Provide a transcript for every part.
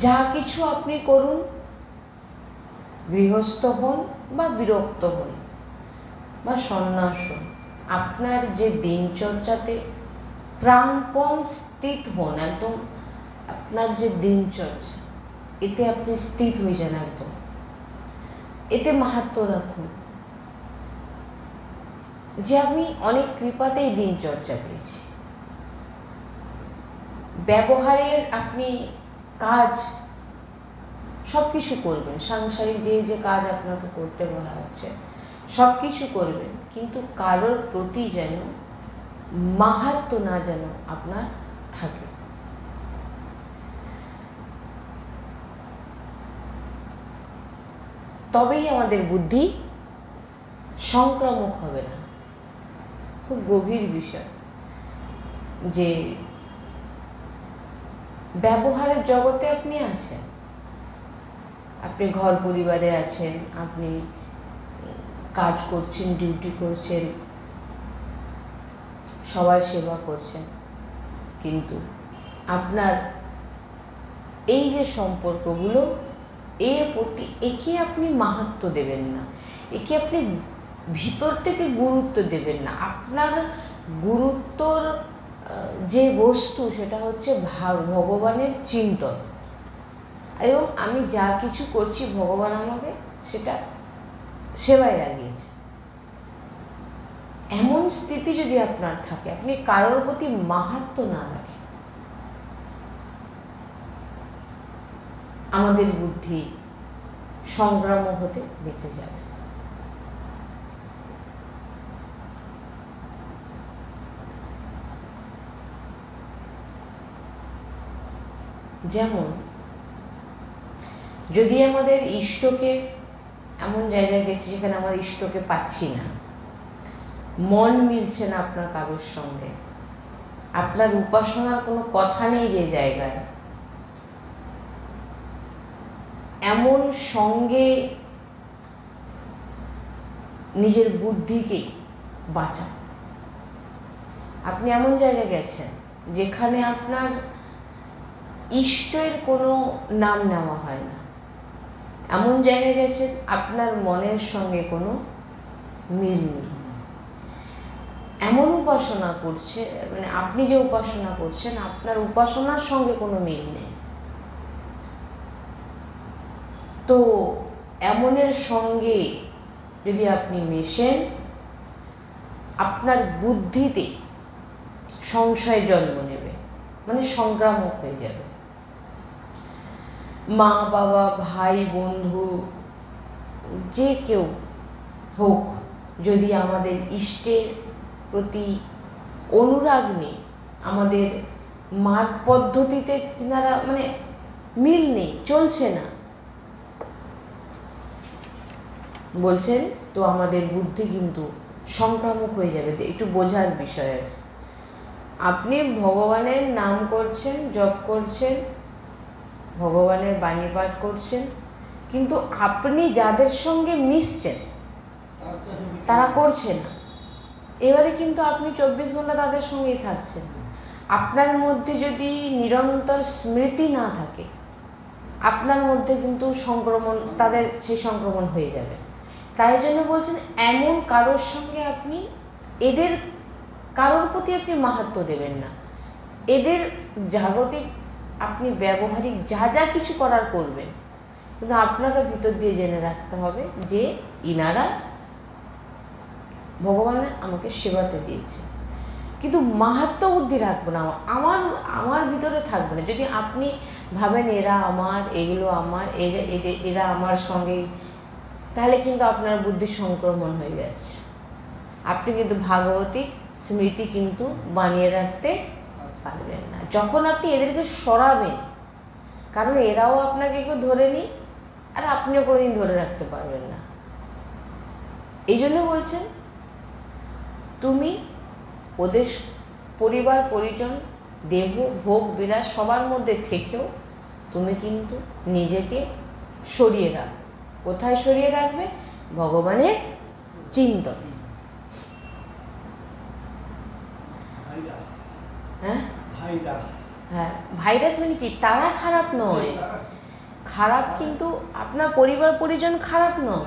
যা কিছু আপনি করুন, গৃহস্থ হন বা বিরক্ত হন বা সন্ন্যাস হন, আপনার যে দিনচর্চাতে প্রাণপণ স্থিত হন, একদম আপনার যে দিনচর্চা, এতে আপনি স্থিত হয়ে যান, একদম এতে মাহাত্ম্য রাখুন যে আমি অনেক কৃপাতেই দিনচর্চা পেয়েছি। ব্যবহারের আপনি কাজ সব কিছু করবেন, সাংসারিক যে যে কাজ আপনাকে করতে বলা হচ্ছে সব কিছু করবেন, কিন্তু কারোর প্রতি যেন মাহাত্ম্য না যেন আপনার থাকে। তবেই আমাদের বুদ্ধি সংক্রামক হবে না। খুব গভীর বিষয় যে ব্যবহারের জগতে আপনি আছেন, আপনি ঘর পরিবারে আছেন, আপনি কাজ করছেন, ডিউটি করছেন, সবার সেবা করছেন, কিন্তু আপনার এই যে সম্পর্কগুলো, এর প্রতি একে আপনি মাহাত্ম্য দেবেন না, একে আপনি ভিতর থেকে গুরুত্ব দেবেন না। আপনার গুরুত্বর যে বস্তু সেটা হচ্ছে ভগবানের চিন্তন, এবং আমি যা কিছু করছি ভগবান আমাকে সেটা সেবায় লাগিয়েছে। এমন স্থিতি যদি আপনার থাকে, আপনি কারোর প্রতি মাহাত্ম্য না রাখেন, আমাদের বুদ্ধি সংক্রামক হতে বেঁচে যাবে। যেমন যদি আমাদের ইষ্টকে, এমন জায়গায় গেছি যেখানে আমার ইষ্টকে পাচ্ছি না, মন মিলছে না আপনার কারোর সঙ্গে, আপনার উপাসনার কোনো কথা নেই যে জায়গায়, এমন সঙ্গে নিজের বুদ্ধিকে বাঁচান। আপনি এমন জায়গায় গেছেন যেখানে আপনার ইষ্টের কোনো নাম নেওয়া হয় না, এমন জায়গায় গেছেন আপনার মনের সঙ্গে কোনো মিল নেই, এমন উপাসনা করছে, মানে আপনি যে উপাসনা করছেন আপনার উপাসনার সঙ্গে কোনো মিল নেই, তো এমনের সঙ্গে যদি আপনি মেশেন, আপনার বুদ্ধিতে সংশয় জন্ম নেবে, মানে সংক্রামক হয়ে যাবে। মা বাবা, ভাই, বন্ধু, যে কেউ হোক, যদি আমাদের ইষ্টের প্রতি অনুরাগ নেই, আমাদের মার্গ পদ্ধতিতে তিনারা মানে মিল নেই, চলছে না বলছেন, তো আমাদের বুদ্ধি কিন্তু সংক্রামক হয়ে যাবে। একটু বোঝার বিষয় আছে। আপনি ভগবানের নাম করছেন, জপ করছেন, ভগবানের বাণী পাঠ করছেন, কিন্তু আপনি যাদের সঙ্গে মিশছেন তারা করছে না। এবারে কিন্তু আপনি 24 ঘন্টা তাদের সঙ্গেই থাকছেন, আপনার মধ্যে যদি নিরন্তর স্মৃতি না থাকে, আপনার মধ্যে কিন্তু সংক্রমণ, তাদের সেই সংক্রমণ হয়ে যাবে। তাই জন্য বলছেন এমন কারোর সঙ্গে আপনি, এদের কারোর প্রতি আপনি মাহাত্ম্য দেবেন না, এদের জাগতিক আপনি ব্যবহারিক যা যা কিছু করার করবেন, কিন্তু আপনাকে ভিতর দিয়ে জেনে রাখতে হবে যে ইনারা ভগবানের আমাকে সেবাতে দিয়েছে, কিন্তু মাহাত্ম্য বুদ্ধি রাখবো না, আমার ভিতরে থাকবে না। যদি আপনি ভাবেন এরা আমার, এগুলো আমার, এরা আমার সঙ্গে, তাহলে কিন্তু আপনার বুদ্ধির সংক্রমণ হয়ে গেছে। আপনি কিন্তু ভাগবতিক স্মৃতি কিন্তু বানিয়ে রাখতে পারবেন না যখন আপনি এদেরকে সরাবেন, কারণ এরাও আপনাকে কেউ ধরে নি, আর আপনিও কোনোদিন ধরে রাখতে পারবেন না। এই জন্য বলছেন তুমি ওদের পরিবার পরিজন, দেহ, ভোগ, বিলাস সবার মধ্যে থেকেও তুমি কিন্তু নিজেকে সরিয়ে রাখো। কোথায় সরিয়ে রাখবে? ভগবানের চিন্তন। হ্যাঁ, হ্যাঁ, ভাইরাস মানে কি, তারা খারাপ নয়, খারাপ কিন্তু আপনার পরিবার পরিজন খারাপ নয়,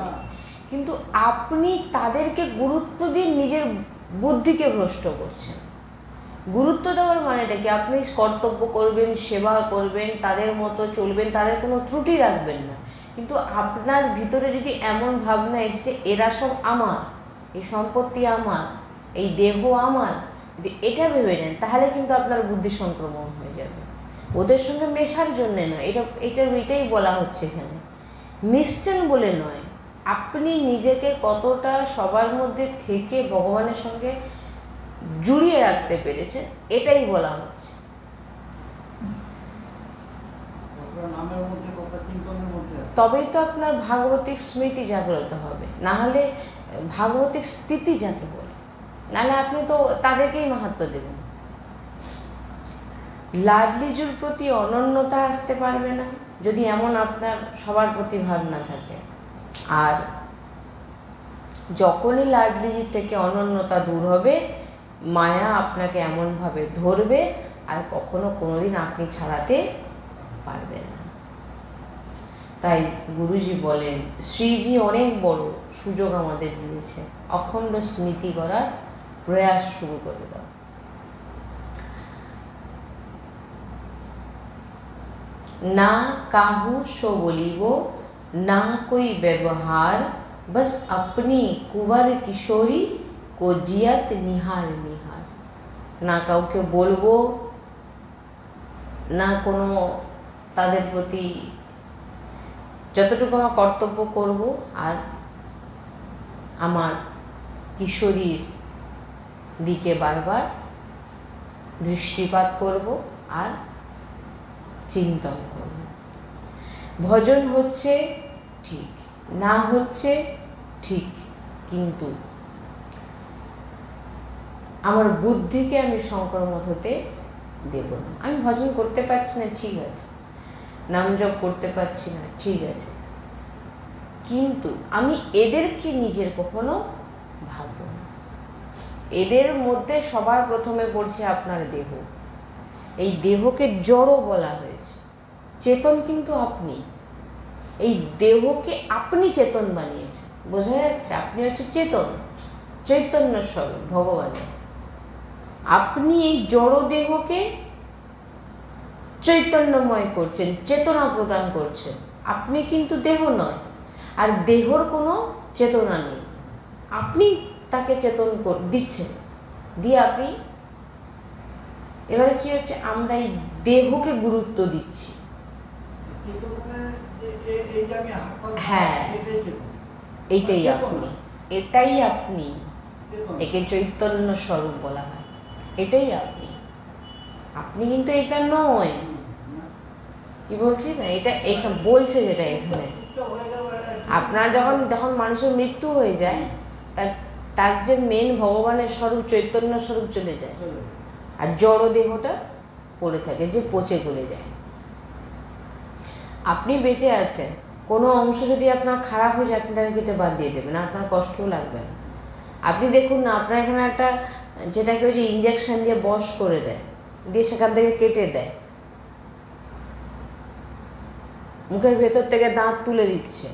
কিন্তু আপনি তাদেরকে গুরুত্ব দিয়ে নিজের বুদ্ধিকে ভ্রষ্ট করছেন। গুরুত্ব দেওয়ার মানেটা কি, আপনি কর্তব্য করবেন, সেবা করবেন, তাদের মতো চলবেন, তাদের কোনো ত্রুটি রাখবেন না, কিন্তু আপনার ভিতরে যদি এমন ভাবনা এসছে এরা সব আমার, এই সম্পত্তি আমার, এই দেহ আমার, যদি এটা ভেবে নেন তাহলে কিন্তু আপনার বুদ্ধি সংক্রমণ হয়ে যাবে। ওদের সঙ্গে মেশার জন্যে নয়, এটাই বলা হচ্ছে এখানে, মিশছেন বলে নয়, আপনি নিজেকে কতটা সবার মধ্যে থেকে ভগবানের সঙ্গে জুড়িয়ে রাখতে পেরেছেন এটাই বলা হচ্ছে। তবেই তো আপনার ভাগবতিক স্মৃতি জাগ্রত হবে, না হলে ভাগবতিক স্থিতি যাকে বলে, নাহলে আপনি তো তাদেরকেই মাহাত্ম্য দেবেন। লাডলিজুর প্রতি অনন্যতা আসতে পারবে না যদি এমন আপনার সবার প্রতি ভাবনা থাকে। আর যখনই লাডলিজির থেকে অনন্যতা দূর হবে, মায়া আপনাকে এমনভাবে ধরবে আর কখনো কোনোদিন আপনি ছাড়াতে পারবেন না। তাই গুরুজি বলেন, শ্রীজি অনেক বড় সুযোগ আমাদের দিয়েছে, অখণ্ড স্মৃতি করার প্রয়াস শুরু করে দাও। না কাহু সো বলিব, না কই ব্যবহার, बस अपनी कुंवर किशोरी को जियत निहार निहार। না কাউকে বলবো না, কোনো তাদের প্রতি যতটুকু আমার কর্তব্য করব, আর আমার কিশোরীর দিকে বারবার দৃষ্টিপাত করব আর চিন্তন করব। ভজন হচ্ছে ঠিক, না হচ্ছে ঠিক, কিন্তু আমার বুদ্ধিকে আমি সংক্রমণ হতে দেব না। আমি ভজন করতে পারছি না, ঠিক আছে, নাম জপ করতে পারছি না, ঠিক আছে, কিন্তু আমি এদেরকে নিজের কখনো ভাবব না। এদের মধ্যে সবার প্রথমে পড়ছে আপনার দেহ। এই দেহকে জড় বলা হয়েছে, চেতন কিন্তু আপনি। এই দেহকে আপনি চেতন বানিয়েছেন, বোঝা যাচ্ছে? আপনি হচ্ছে চেতন, চৈতন্য স্বরূপ ভগবানের। আপনি এই জড় দেহকে চৈতন্যময় করছেন, চেতনা প্রদান করছেন। আপনি কিন্তু দেহ নয়, আর দেহর কোনো চেতনা নেই, আপনি তাকে চেতন দিচ্ছেন। দিয়ে আপনি এবারে কি হচ্ছে, আমরা এই দেহকে গুরুত্ব দিচ্ছি। হ্যাঁ, এইটাই আপনি, এটাই আপনি, একে চৈতন্য স্বরূপ বলা হয়। এটাই আপনি, আপনি কিন্তু এটা নয়। কি বলছি না, এটা এখানে বলছে, যেটা এখানে আপনার যখন মানুষের মৃত্যু হয়ে যায়, তার যে মেন ভগবানের স্বরূপ, চৈতন্য স্বরূপ চলে যায়, আর জড় দেহটা পড়ে থাকে, যে পচে গলে যায়। আপনি বেঁচে আছেন, কোনো অংশ যদি আপনার খারাপ হয়ে যায়, আপনি তাকে কেটে বাদ দিয়ে দেবেন, আপনার কষ্টও লাগবে না। আপনি দেখুন না, আপনার এখানে একটা, যেটাকে ওই যে ইঞ্জেকশন দিয়ে বশ করে দেয়, দিয়ে সেখান থেকে কেটে দেয়, মুখের ভেতর থেকে দাঁত তুলে দিচ্ছে,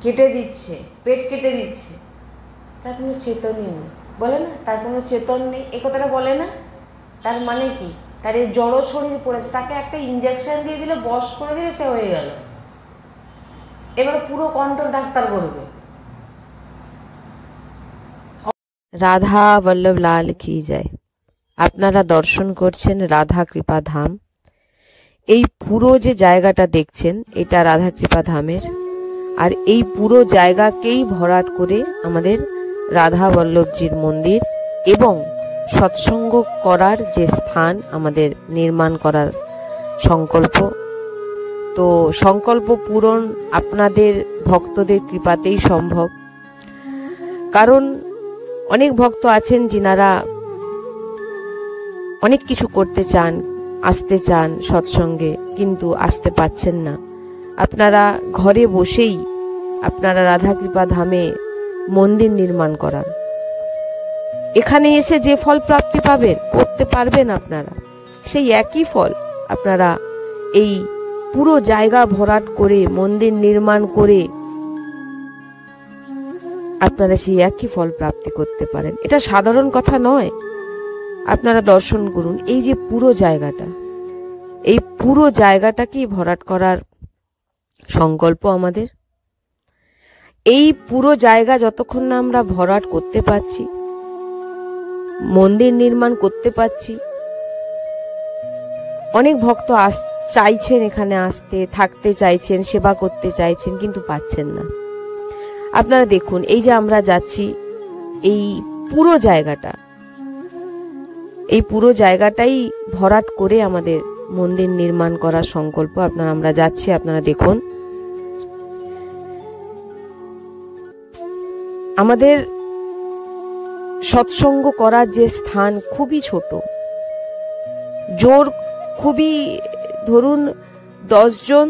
কেটে দিচ্ছে, পেট কেটে দিচ্ছে, তার কোনো চেতনই নেই, বলে না তার কোনো চেতন নেই, এ কথাটা বলে না। তার মানে কি, তার এই জড় শরীর পড়েছে, তাকে একটা ইঞ্জেকশন দিয়ে দিলে, বশ করে দিলে, সে হয়ে গেল। এবার পুরো কন্ট্রোল ডাক্তার করবে। রাধা বল্লভ লাল কি যায়। আপনারা দর্শন করছেন রাধা কৃপা ধাম। এই পুরো যে জায়গাটা দেখছেন, এটা রাধা কৃপা ধামের, আর এই পুরো জায়গাকেই ভরাট করে আমাদের রাধা বল্লভজির মন্দির এবং সৎসঙ্গ করার যে স্থান আমাদের নির্মাণ করার সংকল্প। তো সংকল্প পূরণ আপনাদের ভক্তদের কৃপাতেই সম্ভব। কারণ অনেক ভক্ত আছেন যিনারা অনেক কিছু করতে চান, আসতে চান সৎসঙ্গে, কিন্তু আসতে পাচ্ছেন না। আপনারা ঘরে বসেই আপনারা রাধা কৃপা ধামে মন্দির নির্মাণ করান। এখানে এসে যে ফল প্রাপ্তি পাবেন, করতে পারবেন আপনারা, সেই একই ফল আপনারা এই পুরো জায়গা ভরাট করে মন্দির নির্মাণ করে আপনারা সেই একই ফল প্রাপ্তি করতে পারেন। এটা সাধারণ কথা নয়। আপনারা দর্শন করুন, এই যে পুরো জায়গাটা, এই পুরো জায়গাটাকেই ভরাট করার সংকল্প আমাদের। এই পুরো জায়গা যতক্ষণ না আমরা ভরাট করতে পারছি, মন্দির নির্মাণ করতে পারছি, অনেক ভক্ত চাইছেন এখানে আসতে, থাকতে চাইছেন, সেবা করতে চাইছেন, কিন্তু পাচ্ছেন না। আপনারা দেখুন, এই যে আমরা যাচ্ছি, এই পুরো জায়গাটাই ভরাট করে আমাদের মন্দির নির্মাণ করার সংকল্প। আমরা যাচ্ছি, আপনারা দেখুন। আমাদের সৎসঙ্গ করার যে স্থান খুবই ছোট, খুবই ধরুন 10 জন,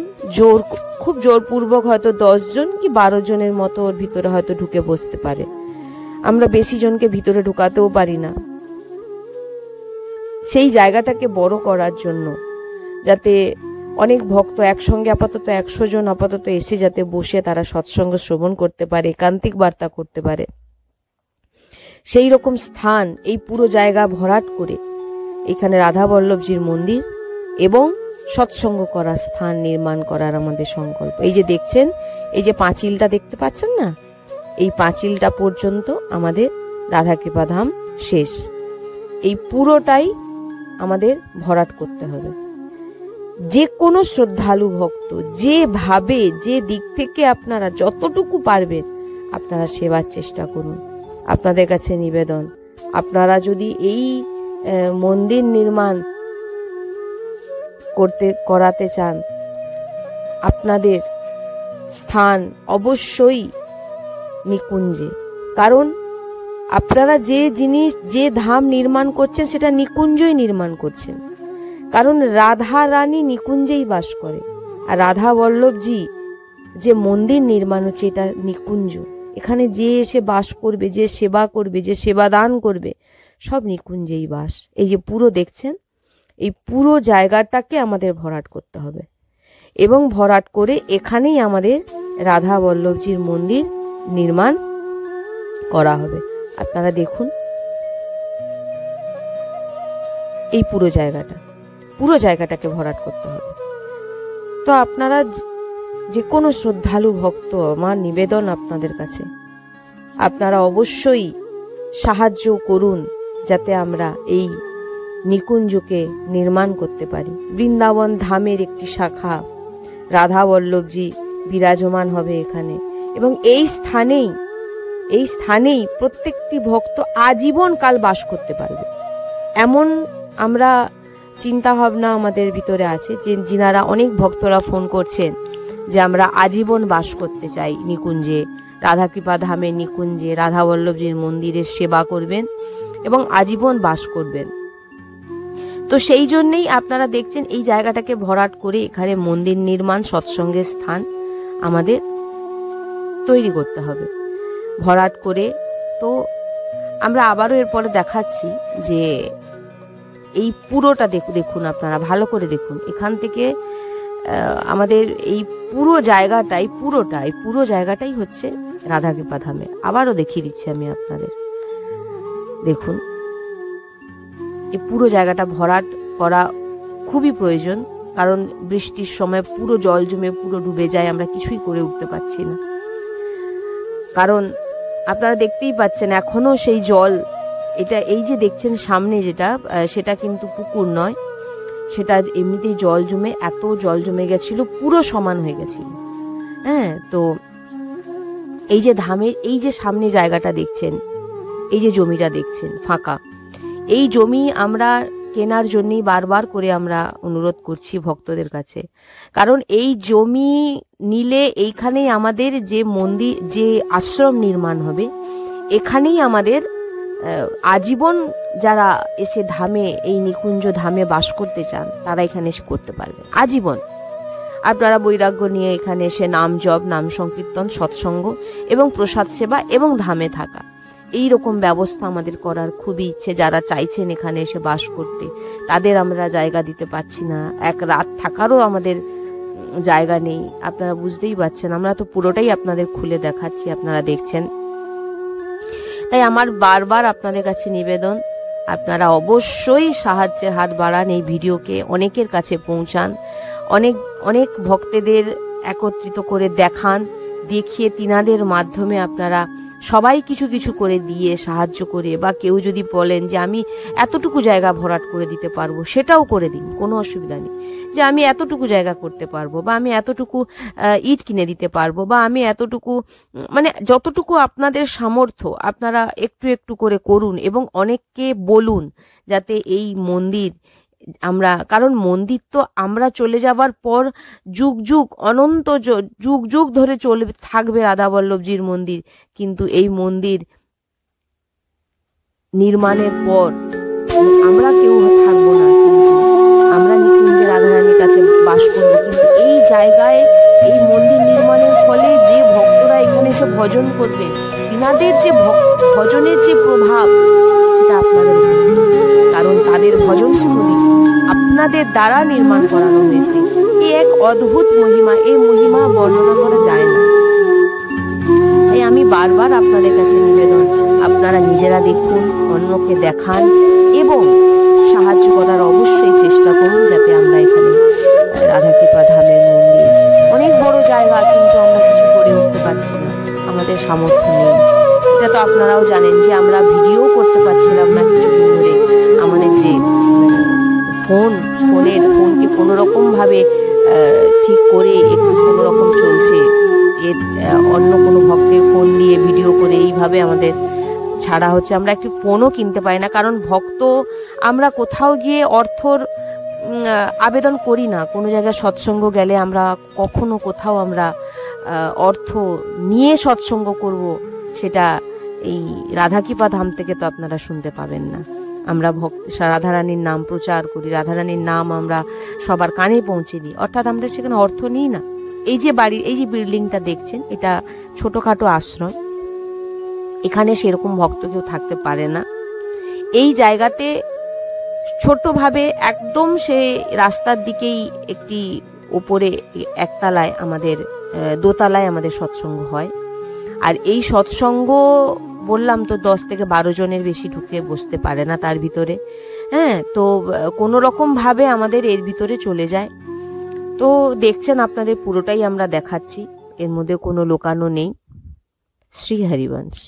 খুব জোরপূর্বক হয়তো 10 জন কি 12 জনের মতো ওর ভিতরে হয়তো ঢুকে বসতে পারে। আমরা বেশি জনকে ভিতরে ঢুকাতেও পারি না। সেই জায়গাটাকে বড় করার জন্য, যাতে অনেক ভক্ত একসঙ্গে আপাতত 100 জন আপাতত এসে যাতে বসে তারা সৎসঙ্গ শ্রবণ করতে পারে, একান্তিক বার্তা করতে পারে, সেই রকম স্থান এই পুরো জায়গা ভরাট করে এখানে রাধা বল্লভজির মন্দির এবং সৎসঙ্গ করার স্থান নির্মাণ করার আমাদের সংকল্প। এই যে দেখছেন, এই যে পাঁচিলটা দেখতে পাচ্ছেন না, এই পাঁচিলটা পর্যন্ত আমাদের রাধাকৃপা ধাম শেষ। এই পুরোটাই আমাদের ভরাট করতে হবে। যে কোনো শ্রদ্ধালু ভক্ত যেভাবে, যে দিক থেকে আপনারা যতটুকু পারবেন আপনারা সেবার চেষ্টা করুন। আপনাদের কাছে নিবেদন, আপনারা যদি এই মন্দির নির্মাণ করাতে চান, আপনাদের স্থান অবশ্যই নিকুঞ্জে। কারণ আপনারা যে ধাম নির্মাণ করছেন সেটা নিকুঞ্জই নির্মাণ করছেন। কারণ রাধা রানী নিকুঞ্জেই বাস করে, আর রাধা বল্লভজি যে মন্দির নির্মাণ হচ্ছে এটা নিকুঞ্জ। এখানে যে এসে বাস করবে, যে সেবা করবে, যে সেবা দান করবে, সব নিকুঞ্জেই বাস। এই যে পুরো দেখছেন, এই পুরো জায়গাটাকে আমাদের ভরাট করতে হবে এবং ভরাট করে এখানেই আমাদের রাধা বল্লভজির মন্দির নির্মাণ করা হবে। আপনারা দেখুন, এই পুরো জায়গাটাকে ভরাট করতে হবে। তো আপনারা যে কোনো শ্রদ্ধালু ভক্ত, আমার নিবেদন আপনাদের কাছে, আপনারা অবশ্যই সাহায্য করুন যাতে আমরা এই নিকুঞ্জকে নির্মাণ করতে পারি। বৃন্দাবন ধামের একটি শাখা রাধা বল্লভজি বিরাজমান হবে এখানে, এবং এই স্থানেই প্রত্যেকটি ভক্ত আজীবন কাল বাস করতে পারবে। এমন আমরা চিন্তা ভাবনা আমাদের ভিতরে আছে, যে যিনারা অনেক ভক্তরা ফোন করছেন যে আমরা আজীবন বাস করতে চাই নিকুঞ্জে, রাধাকৃপা ধামের নিকুঞ্জে, রাধা বল্লভজির মন্দিরের সেবা করবেন এবং আজীবন বাস করবেন। তো সেই জন্যেই আপনারা দেখছেন এই জায়গাটাকে ভরাট করে এখানে মন্দির নির্মাণ, সৎসঙ্গের স্থান আমাদের তৈরি করতে হবে ভরাট করে। তো আমরা আবারও এরপরে দেখাচ্ছি যে এই পুরোটা দেখুন, আপনারা ভালো করে দেখুন। এখান থেকে আমাদের এই পুরো জায়গাটাই হচ্ছে রাধাকৃপা ধামে। আবারও দেখিয়ে দিচ্ছি আমি আপনাদের, দেখুন এই পুরো জায়গাটা ভরাট করা খুবই প্রয়োজন। কারণ বৃষ্টির সময় পুরো জল জমে পুরো ডুবে যায়, আমরা কিছুই করে উঠতে পারছি না। কারণ আপনারা দেখতেই পাচ্ছেন এখনো সেই জল, এই যে দেখছেন সামনে সেটা কিন্তু পুকুর নয়, সেটা এমনিতেই জল জমে, এত জল জমে গেছিল, পুরো সমান হয়ে গেছিল। হ্যাঁ, তো এই যে ধামের এই যে সামনে জায়গাটা দেখছেন, এই যে জমিটা দেখছেন ফাঁকা, এই জমি আমরা কেনার জন্যই বারবার করে আমরা অনুরোধ করছি ভক্তদের কাছে। কারণ এই জমি নিলে এইখানেই আমাদের যে মন্দির, যে আশ্রম নির্মাণ হবে, এখানেই আমাদের আজীবন যারা এসে ধামে, এই নিকুঞ্জ ধামে বাস করতে চান তারা এখানে এসে করতে পারবে আজীবন। আপনারা বৈরাগ্য নিয়ে এখানে এসে নাম জপ, নাম সংকীর্তন, সৎসঙ্গ এবং প্রসাদ সেবা এবং ধামে থাকা, এই রকম ব্যবস্থা আমাদের করার খুবই ইচ্ছে। যারা চাইছেন এখানে এসে বাস করতে, তাদের আমরা জায়গা দিতে পারছি না, এক রাত থাকারও আমাদের জায়গা নেই। আপনারা বুঝতেই পারছেন, আমরা তো পুরোটাই আপনাদের খুলে দেখাচ্ছি, আপনারা দেখছেন। তাই আমার বারবার আপনাদের কাছে নিবেদন, আপনারা অবশ্যই সাহায্যের হাত বাড়ান, এই ভিডিওকে অনেকের কাছে পৌঁছান, অনেক অনেক ভক্তদের একত্রিত করে দেখান, দেখিয়ে তিনাদের মাধ্যমে আপনারা সবাই কিছু কিছু করে দিয়ে সাহায্য করে, বা কেউ যদি বলেন যে আমি এতটুকু জায়গা ভরাট করে দিতে পারবো, সেটাও করে দিন, কোনো অসুবিধা নেই। যে আমি এতটুকু জায়গা করতে পারবো, বা আমি এতটুকু ইট কিনে দিতে পারবো, বা আমি এতটুকু, মানে যতটুকু আপনাদের সামর্থ্য আপনারা একটু একটু করে করুন, এবং অনেককে বলুন যাতে এই মন্দির আমরা, কারণ মন্দির তো আমরা চলে যাবার পর যুগ যুগ অনন্ত যুগ যুগ ধরে চলবে, থাকবে রাধাবল্লভজির মন্দির। কিন্তু এই মন্দির নির্মাণের পর আমরা কেউ থাকবো না, কিন্তু আমরা নিকুঞ্জে রাধারানীর কাছে বাস করবো। কিন্তু এই জায়গায় এই মন্দির নির্মাণের ফলে যে ভক্তরা এখানে এসে ভজন করবেন, তিনাদের যে ভজনের যে প্রভাব, সেটা আপনাদের উপরে, কারণ তাদের ভজনস্থলী আপনাদের দ্বারা নির্মাণ করানো হয়েছে। এই এক অদ্ভুত মহিমা, এই মহিমা বর্ণনা করা যায় না। তাই আমি বারবার আপনাদের কাছে নিবেদন, আপনারা নিজেরা দেখুন, অন্যকে দেখান, এবং সাহায্য করার অবশ্যই চেষ্টা করুন, যাতে আমরা এখানে রাধাকৃপা ধামের মন্দির, অনেক বড় জায়গা, কিন্তু আমরা কিছু করে উঠতে পারছি না, আমাদের সামর্থ্য নেই। এটা তো আপনারাও জানেন যে আমরা ভিডিও করতে পারছিলাম না কিছুদিন ধরে। আমাদের যে ফোনকে কোনো রকম ভাবে ঠিক করে একটু কোনো রকম চলছে, এর অন্য কোনো ভক্তের ফোন দিয়ে ভিডিও করে এইভাবে আমাদের ছাড়া হচ্ছে। আমরা একটি ফোনও কিনতে পারি না, কারণ ভক্ত, আমরা কোথাও গিয়ে অর্থর আবেদন করি না। কোনো জায়গায় সৎসঙ্গ গেলে আমরা কখনো কোথাও আমরা অর্থ নিয়ে সৎসঙ্গ করব, সেটা এই রাধাকৃপা ধাম থেকে তো আপনারা শুনতে পাবেন না। আমরা রাধারানীর নাম প্রচার করি, রাধারানীর নাম আমরা সবার কানে পৌঁছে দিই, অর্থাৎ আমরা সেখানে অর্থ নিই না। এই যে বাড়ির এই যে বিল্ডিংটা দেখছেন, এটা ছোটোখাটো আশ্রম, এখানে সেরকম ভক্ত কেউ থাকতে পারে না। এই জায়গাতে ছোট্টভাবে একদম সে রাস্তার দিকেই একটি ওপরে একতলায় আমাদের, দোতলায় আমাদের সৎসঙ্গ হয়। আর এই সৎসঙ্গ বললাম তো 10 থেকে 12 জনের বেশি ঢুকে বসতে পারে না তার ভিতরে। হ্যাঁ, তো কোনো রকম ভাবে আমাদের এর ভিতরে চলে যায়। তো দেখছেন, আপনাদের পুরোটাই আমরা দেখাচ্ছি, এর মধ্যে কোনো লোকানো নেই। শ্রী হরিবংশ।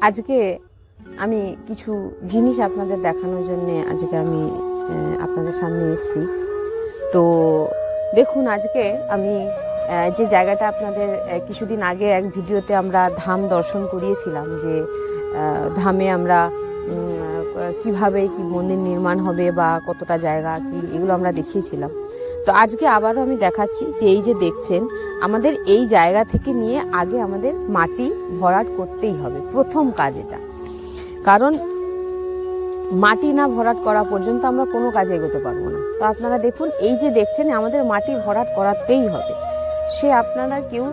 আজকে আমি কিছু জিনিস আপনাদের দেখানোর জন্য আজকে আমি আপনাদের সামনে এসেছি। তো দেখুন, আজকে আমি যে জায়গাটা আপনাদের কিছুদিন আগে এক ভিডিওতে আমরা ধাম দর্শন করিয়েছিলাম, যে ধামে আমরা কিভাবে কি মন্দির নির্মাণ হবে বা কতটা জায়গা কি, এগুলো আমরা দেখিয়েছিলাম। তো আজকে আবারও আমি দেখাচ্ছি যে এই যে দেখছেন, আমাদের এই জায়গা থেকে নিয়ে আগে আমাদের মাটি ভরাট করতেই হবে, প্রথম কাজ এটা। কারণ মাটি না ভরাট করা পর্যন্ত আমরা কোনো কাজে এগোতে পারবো না। তো আপনারা দেখুন, এই যে দেখছেন আমাদের মাটি ভরাট করাতেই হবে। সে আপনারা কেউ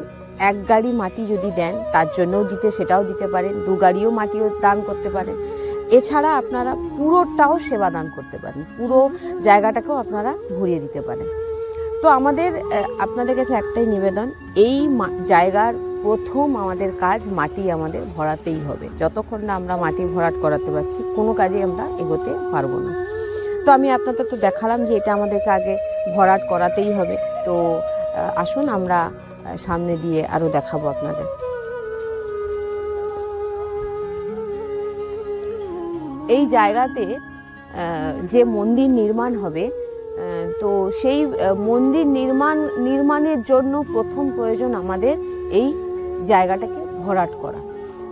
এক গাড়ি মাটি যদি দেন তার জন্যও সেটাও দিতে পারেন, 2 গাড়িও মাটিও দান করতে পারেন। এছাড়া আপনারা পুরোটাও সেবা দান করতে পারেন, পুরো জায়গাটাকেও আপনারা ভরিয়ে দিতে পারেন। তো আমাদের আপনাদের কাছে একটাই নিবেদন, এই জায়গার প্রথম আমাদের কাজ মাটি আমাদের ভরাতেই হবে। যতক্ষণ না আমরা মাটি ভরাট করাতে পারছি কোনো কাজে আমরা এগোতে পারবো না। তো আমি আপনাদের তো দেখালাম যে এটা আমাদেরকে আগে ভরাট করাতেই হবে। তো আসুন আমরা সামনে দিয়ে আরও দেখাবো আপনাদের। এই জায়গাতে যে মন্দির নির্মাণ হবে, তো সেই মন্দির নির্মাণের জন্য প্রথম প্রয়োজন আমাদের এই জায়গাটাকে ভরাট করা।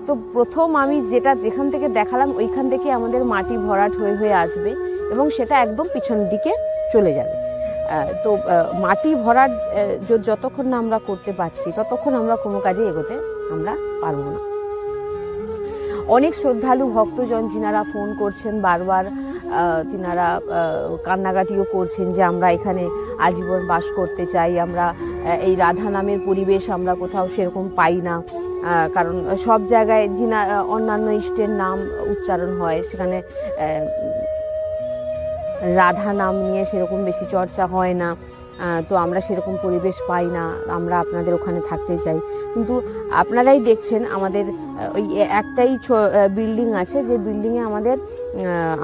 তো প্রথম আমি যেখান থেকে দেখালাম ওইখান থেকে আমাদের মাটি ভরাট হয়ে আসবে এবং সেটা একদম পিছনের দিকে চলে যাবে। তো মাটি ভরাট যতক্ষণ না আমরা করতে পারছি ততক্ষণ আমরা কোনো কাজে এগোতে আমরা পারবো না। অনেক শ্রদ্ধালু ভক্তজন যিনারা ফোন করছেন বারবার, তিনারা কান্নাকাটিও করছেন যে আমরা এখানে আজীবন বাস করতে চাই, আমরা এই রাধা নামের পরিবেশ আমরা কোথাও সেরকম পাই না। কারণ সব জায়গায় অন্যান্য ইষ্টের নাম উচ্চারণ হয়, সেখানে রাধা নাম নিয়ে সেরকম বেশি চর্চা হয় না। তো আমরা সেরকম পরিবেশ পাই না, আমরা আপনাদের ওখানে থাকতে চাই। কিন্তু আপনারাই দেখছেন আমাদের ওই একটাই বিল্ডিং আছে, যে বিল্ডিংয়ে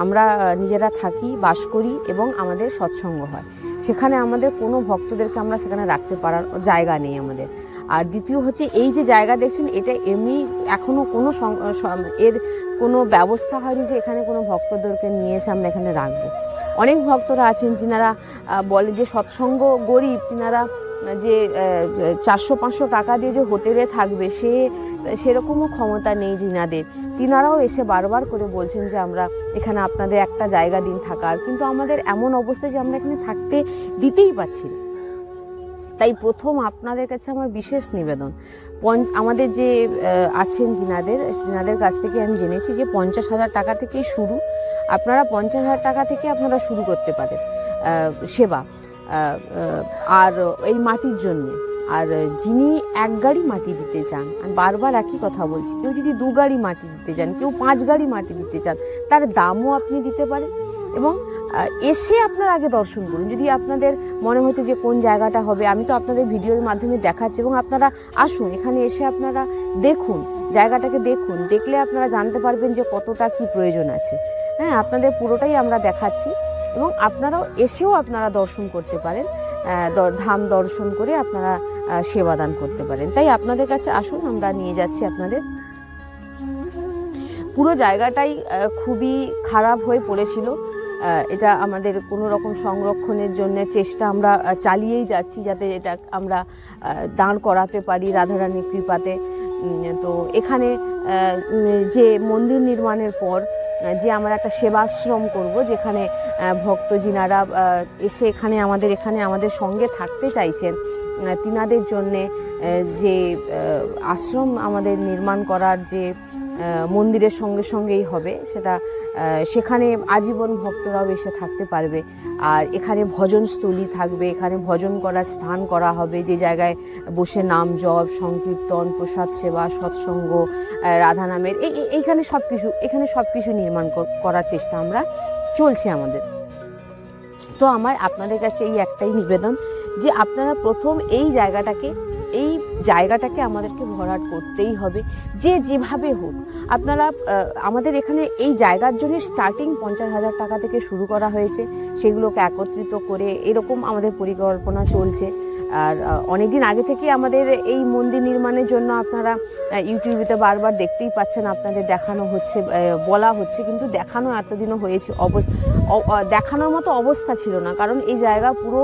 আমরা নিজেরা থাকি, বাস করি এবং আমাদের সৎসঙ্গ হয়। সেখানে আমাদের কোনো ভক্তদেরকে আমরা সেখানে রাখতে পারার জায়গা নেই আমাদের। আর দ্বিতীয় হচ্ছে, এই যে জায়গা দেখছেন এটা এমনি এখনও এর কোনো ব্যবস্থা হয়নি যে এখানে কোনো ভক্তদেরকে নিয়ে এসে আমরা এখানে রাখবো। অনেক ভক্তরা আছেন যিনারা বলে যে সৎসঙ্গ গরিব, তিনারা যে 400-500 টাকা দিয়ে যে হোটেলে থাকবে সেরকমও ক্ষমতা নেই যিনাদের। তিনারাও এসে বারবার করে বলছেন যে আমরা এখানে আপনাদের একটা জায়গা দিন থাকার, কিন্তু আমাদের এমন অবস্থা যে আমরা এখানে থাকতে দিতেই পারছি না। তাই প্রথম আপনাদের কাছে আমার বিশেষ নিবেদন, আমাদের যে আছেন যিনাদের কাছ থেকে আমি জেনেছি যে 50,000 টাকা থেকেই শুরু। আপনারা 50,000 টাকা থেকে আপনারা শুরু করতে পারেন সেবা, আর এই মাটির জন্য। আর যিনি 1 গাড়ি মাটি দিতে চান, আমি বারবার একই কথা বলছি, কেউ যদি 2 গাড়ি মাটি দিতে চান, কেউ 5 গাড়ি মাটি দিতে চান, তার দামও আপনি দিতে পারেন। এবং এসে আপনারা আগে দর্শন করুন। যদি আপনাদের মনে হচ্ছে যে কোন জায়গাটা হবে, আমি তো আপনাদের ভিডিওর মাধ্যমে দেখাচ্ছি, এবং আপনারা আসুন এখানে এসে আপনারা দেখুন, জায়গাটাকে দেখুন, দেখলে আপনারা জানতে পারবেন যে কতটা কি প্রয়োজন আছে। হ্যাঁ, আপনাদের পুরোটাই আমরা দেখাচ্ছি, এবং আপনারাও এসেও আপনারা দর্শন করতে পারেন, ধাম দর্শন করে আপনারা সেবাদান করতে পারেন। তাই আপনাদের কাছে আসুন, আমরা নিয়ে যাচ্ছি আপনাদের। পুরো জায়গাটাই খুবই খারাপ হয়ে পড়েছিল। এটা আমাদের কোনো রকম সংরক্ষণের জন্য চেষ্টা আমরা চালিয়েই যাচ্ছি, যাতে এটা আমরা দাঁড় করাতে পারি রাধারানীর কৃপাতে। তো এখানে যে মন্দির নির্মাণের পর যে আমরা একটা সেবাশ্রম করব, যেখানে ভক্ত যিনারা এসে এখানে আমাদের সঙ্গে থাকতে চাইছেন, তিনাদের জন্যে যে আশ্রম আমাদের নির্মাণ করার যে মন্দিরের সঙ্গেই হবে, সেখানে আজীবন ভক্তরাও এসে থাকতে পারবে। আর এখানে ভজনস্থলী থাকবে, এখানে ভজন করার স্থান করা হবে, যে জায়গায় বসে নাম জপ, সংকীর্তন, প্রসাদ সেবা, সৎসঙ্গ, রাধা নামের এখানে সব কিছু নির্মাণ করার চেষ্টা আমরা চলছে আমাদের। তো আমার আপনাদের কাছে এই একটাই নিবেদন যে আপনারা প্রথম এই জায়গাটাকে আমাদেরকে ভরাট করতেই হবে, যেভাবে হোক। আপনারা আমাদের এখানে এই জায়গার জন্য স্টার্টিং 50,000 টাকা থেকে শুরু করা হয়েছে, সেগুলোকে একত্রিত করে এরকম আমাদের পরিকল্পনা চলছে। আর অনেকদিন আগে থেকে আমাদের এই মন্দির নির্মাণের জন্য আপনারা ইউটিউবেতে বারবার দেখতেই পাচ্ছেন, আপনাদের দেখানো হচ্ছে, বলা হচ্ছে, কিন্তু দেখানো এতদিনও হয়েছে দেখানোর মতো অবস্থা ছিল না, কারণ এই জায়গা পুরো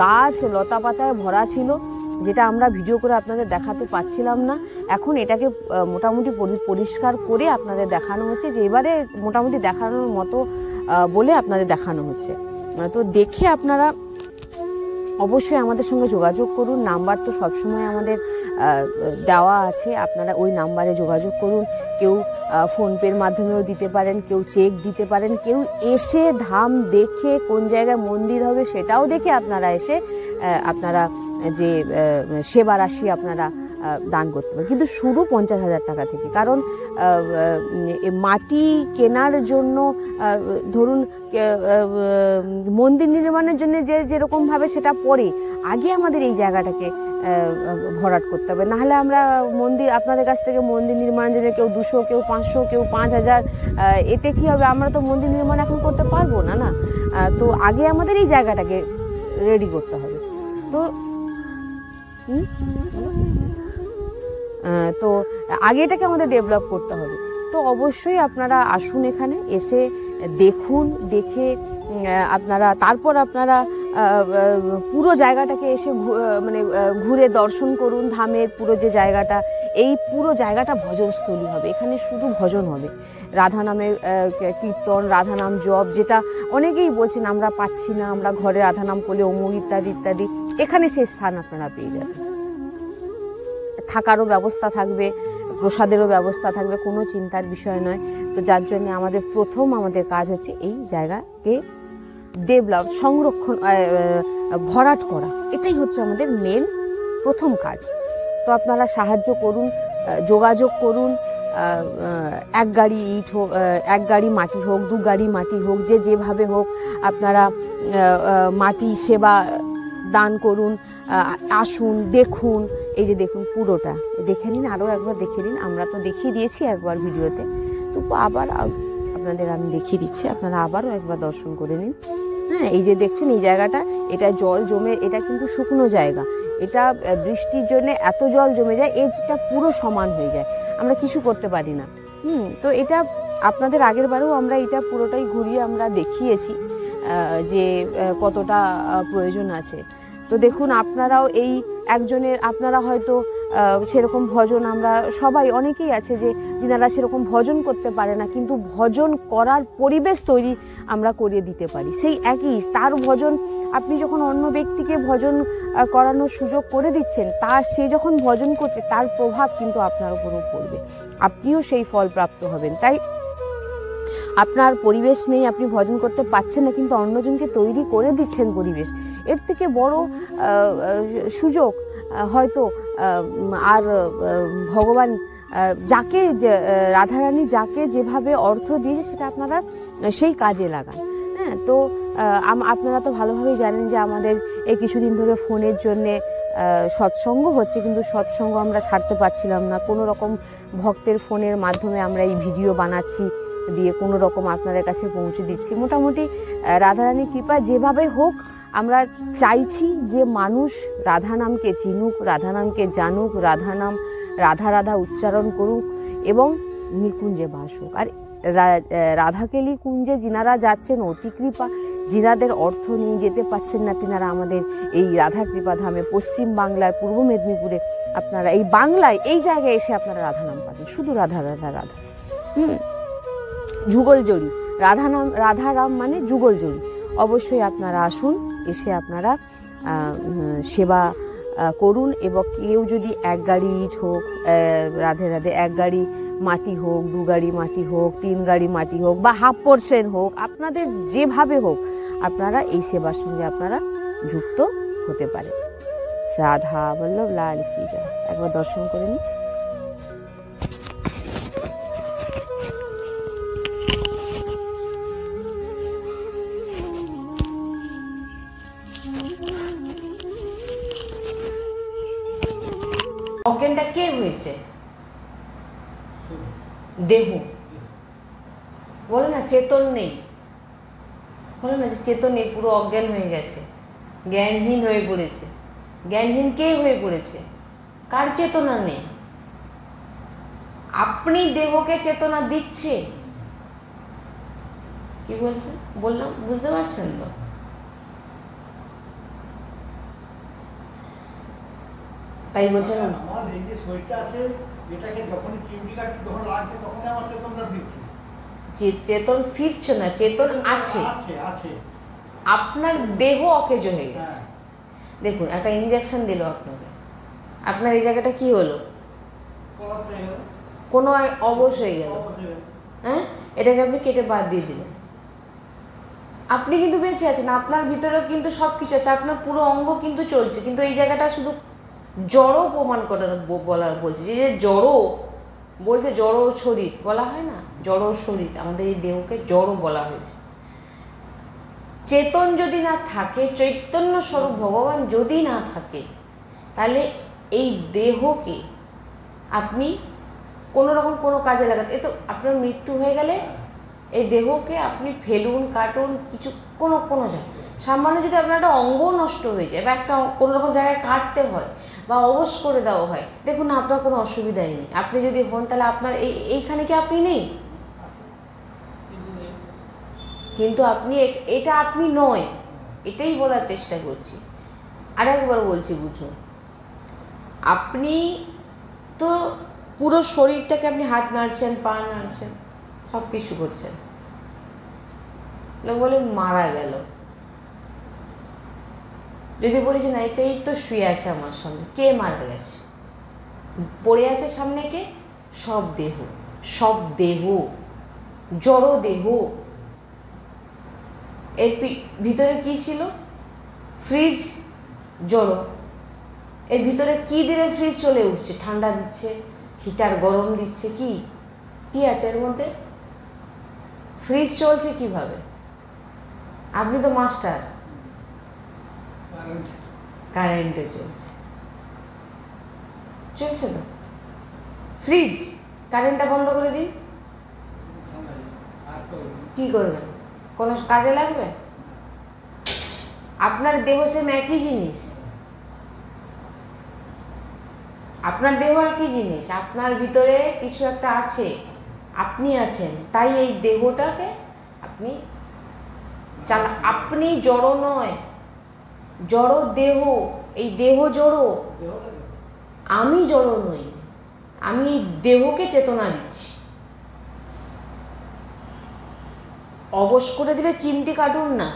গাছ লতা পাতায় ভরা ছিল, যেটা আমরা ভিডিও করে আপনাদের দেখাতে পাচ্ছিলাম না। এখন এটাকে মোটামুটি পরিষ্কার করে আপনাদের দেখানো হচ্ছে, যে এবারে মোটামুটি দেখানোর মতো বলে আপনাদের দেখানো হচ্ছে। তো দেখে আপনারা অবশ্যই আমাদের সঙ্গে যোগাযোগ করুন। নাম্বার তো সবসময় আমাদের দেওয়া আছে, আপনারা ওই নাম্বারে যোগাযোগ করুন। কেউ ফোনপের মাধ্যমেও দিতে পারেন, কেউ চেক দিতে পারেন, কেউ এসে ধাম দেখে কোন জায়গায় মন্দির হবে সেটাও দেখে আপনারা এসে আপনারা যে সেবা রাশি আপনারা দান করতে পারেন, কিন্তু শুরু 50,000 টাকা থেকে। কারণ মাটি কেনার জন্য ধরুন মন্দির নির্মাণের জন্য যে যেরকমভাবে সেটা পড়ে, আগে আমাদের এই জায়গাটাকে ভরাট করতে হবে, নাহলে আমরা মন্দির আপনাদের কাছ থেকে মন্দির নির্মাণের জন্য কেউ 200, কেউ 500, কেউ 5,000, এতে কী হবে? আমরা তো মন্দির নির্মাণ এখন করতে পারবো না, না? তো আগে আমাদের এই জায়গাটাকে রেডি করতে হবে। তো আগে এটাকে আমাদের ডেভেলপ করতে হবে। তো অবশ্যই আপনারা আসুন, এখানে এসে দেখুন, দেখে আপনারা তারপর আপনারা পুরো জায়গাটাকে এসে মানে ঘুরে দর্শন করুন। ধামের পুরো যে জায়গাটা, এই পুরো জায়গাটা ভজনস্থলী হবে, এখানে শুধু ভজন হবে, রাধা নামের কীর্তন, রাধা নাম জপ, যেটা অনেকেই বলছেন আমরা পাচ্ছি না, আমরা ঘরে রাধা নাম করলে অমুক ইত্যাদি ইত্যাদি, এখানে সেই স্থান আপনারা পেয়ে যাবেন। থাকারও ব্যবস্থা থাকবে, প্রসাদেরও ব্যবস্থা থাকবে, কোনো চিন্তার বিষয় নয়। তো যার জন্য আমাদের কাজ হচ্ছে এই জায়গাকে ডেভেলপ, সংরক্ষণ, ভরাট করা, এটাই হচ্ছে আমাদের মেন প্রথম কাজ। তো আপনারা সাহায্য করুন, যোগাযোগ করুন। 1 গাড়ি ইট হোক, 1 গাড়ি মাটি হোক, 2 গাড়ি মাটি হোক, যেভাবে হোক আপনারা মাটি সেবা দান করুন। আসুন, দেখুন, এই যে দেখুন পুরোটা দেখে নিন, আরও একবার দেখে নিন। আমরা তো দেখিয়ে দিয়েছি একবার ভিডিওতে, তো আবার আপনাদের আমি দেখিয়ে দিচ্ছি, আপনারা আবারও একবার দর্শন করে নিন। হ্যাঁ, এই যে দেখছেন এই জায়গাটা, এটা জল জমে, এটা কিন্তু শুকনো জায়গা, এটা বৃষ্টির জন্য এত জল জমে যায়, এটা পুরো সমান হয়ে যায়, আমরা কিছু করতে পারি না। তো এটা আপনাদের আগের বারেও আমরা এটা পুরোটাই ঘুরিয়ে আমরা দেখিয়েছি যে কতটা প্রয়োজন আছে। তো দেখুন, আপনারাও এই একজনের, আপনারা হয়তো সেরকম ভজন, আমরা সবাই অনেকেই আছে যে যিনারা সেরকম ভজন করতে পারে না, কিন্তু ভজন করার পরিবেশ তৈরি আমরা করিয়ে দিতে পারি। সেই একই তার ভজন, আপনি যখন অন্য ব্যক্তিকে ভজন করানোর সুযোগ করে দিচ্ছেন, সে যখন ভজন করছে তার প্রভাব কিন্তু আপনার উপরও পড়বে, আপনিও সেই ফল প্রাপ্ত হবেন। তাই আপনার পরিবেশ নেই, আপনি ভজন করতে পারছেন না, কিন্তু অন্যজনকে তৈরি করে দিচ্ছেন পরিবেশ, এর থেকে বড় সুযোগ হয়তো আর ভগবান যাকে, রাধারানী যাকে যেভাবে অর্থ দিয়েছে সেটা আপনারা সেই কাজে লাগান। হ্যাঁ, তো আপনারা তো ভালোভাবেই জানেন যে আমাদের এই কিছুদিন ধরে ফোনের জন্যে সৎসঙ্গ হচ্ছে, কিন্তু সৎসঙ্গ আমরা ছাড়তে পারছিলাম না। কোনো রকম ভক্তের ফোনের মাধ্যমে আমরা এই ভিডিও বানাচ্ছি, দিয়ে কোনো রকম আপনাদের কাছে পৌঁছে দিচ্ছি। মোটামুটি রাধারানীর কৃপা যেভাবে হোক, আমরা চাইছি যে মানুষ রাধা নামকে চিনুক, রাধা নামকে জানুক, রাধা নাম রাধা রাধা উচ্চারণ করুক এবং নিকুঞ্জে বাস হোক। আর রাধাকেলি কুঞ্জে যিনারা যাচ্ছেন, অতি কৃপা, যিনাদের অর্থ নিয়ে যেতে পাচ্ছেন না, তিনারা আমাদের এই রাধা কৃপা ধামে, পশ্চিম বাংলার পূর্ব মেদিনীপুরে, আপনারা এই বাংলায় এই জায়গায় এসে আপনারা রাধা নাম পাবেন, শুধু রাধা রাধা রাধা। যুগল জড়ি রাধা নাম, রাধা রাম মানে যুগল জড়ি। অবশ্যই আপনারা আসুন, এসে আপনারা সেবা করুন। এবং কেউ যদি 1 গাড়ি ইট হোক, রাধে রাধে 1 গাড়ি মাটি হোক, 2 গাড়ি মাটি হোক, 3 গাড়ি মাটি হোক, বা ½ % হোক, আপনাদের যেভাবে হোক আপনারা এই সেবার সঙ্গে আপনারা যুক্ত হতে পারেন। রাধা বল্লভ লাল কি জয়। একবার দর্শন করে নিন। অজ্ঞানটা কে হয়েছে? দেহ বলে না, চেতন নেই, বলে না যে চেতন নেই, পুরো অজ্ঞান হয়ে গেছে, জ্ঞানহীন হয়ে পড়েছে। জ্ঞানহীন কে হয়ে পড়েছে? কার চেতনা নেই? আপনি দেহকে চেতনা দিচ্ছে, কি বলছেন বললাম, বুঝতে পারছেন তো? তাই বলছেন আমার এই যে শরীরটা আছে, এটাকে যখনই চিমটি কাটছি যখন লাগছে তখনই আমার চেতনটা ফিরছে। যে চেতন ফিরছে না, চেতন আছে। আছে আছে আপনার দেহ অকেজ হয়ে গেছে। হ্যাঁ। দেখুন, একটা ইঞ্জেকশন দিল আপনাকে, আপনার এই জায়গাটা কি হলো? কলাপস হয়ে গেল, কোনো অবশ হয়ে গেল। কলাপস হয়ে গেল। হ্যাঁ, এটাকে আপনি কেটে বাদ দিয়ে দিলেন। আপনি কিন্তু বেঁচে আছেন, আপনার ভিতরেও কিন্তু সব কিছু আছে, আপনার পুরো অঙ্গ কিন্তু চলছে, কিন্তু এই জায়গাটা শুধু জড়ো প্রমাণ করে বলার বলছে যে জড়ো বলছে, জড়ো শরীর বলা হয় না, জড়ো শরীর, আমাদের এই দেহকে জড়ো বলা হয়েছে। চেতন যদি না থাকে, চৈতন্য স্বরূপ ভগবান যদি না থাকে, তাহলে এই দেহকে আপনি কোনো রকম কোনো কাজে লাগাতে, এ তো আপনার মৃত্যু হয়ে গেলে এই দেহকে আপনি ফেলুন, কাটুন, কিছু কোনো কোনো জায়গায় সামান্য যদি আপনার একটা অঙ্গ নষ্ট হয়ে যায় বা একটা কোনো রকম জায়গায় কাটতে হয় বা অবশ করে দেওয়া হয়, দেখুন না, আপনার কোনো অসুবিধাই নেই। আপনি যদি হন তাহলে আপনার এইখানে কি আপনি নেই? কিন্তু আপনি এটা আপনি নয়, এটাই বলার চেষ্টা করছি। আরেকবার বলছি, বুঝুন, আপনি তো পুরো শরীরটাকে আপনি হাত নাড়ছেন, পা নাড়ছেন, সব কিছু করছেন। লোক বলে মারা গেল। যদি বলি যে না, এই তো শুয়ে আছে আমার সামনে, কে মারা গেছে? পড়ে আছে সামনে কে? সব দেহ, সব দেহ, জড় দেহ। এর ভিতরে কি ছিল? ফ্রিজ, জড়ো। এর ভিতরে কি দিলে ফ্রিজ চলে উঠছে, ঠান্ডা দিচ্ছে, হিটার গরম দিচ্ছে, কি কি আছে এর মধ্যে? ফ্রিজ চলছে কিভাবে? আপনি তো মাস্টার, কারেন্টে চলছে, চলছে তো ফ্রিজ। কারেন্টটা বন্ধ করে দিন, কি করবেন? কোনো কাজে লাগবে? আপনার দেহ সেম একই জিনিস, আপনার দেহ একই জিনিস, আপনার ভিতরে কিছু একটা আছে, আপনি আছেন, তাই এই দেহটাকে আপনি আপনি জড়ো নয়, জড়ো দেহ, এই দেহ জড়ো, আমি জড়ো নই, আমি এই দেহকে চেতনা দিচ্ছি। অবশ করে দিলে চিমটি কাটুন না,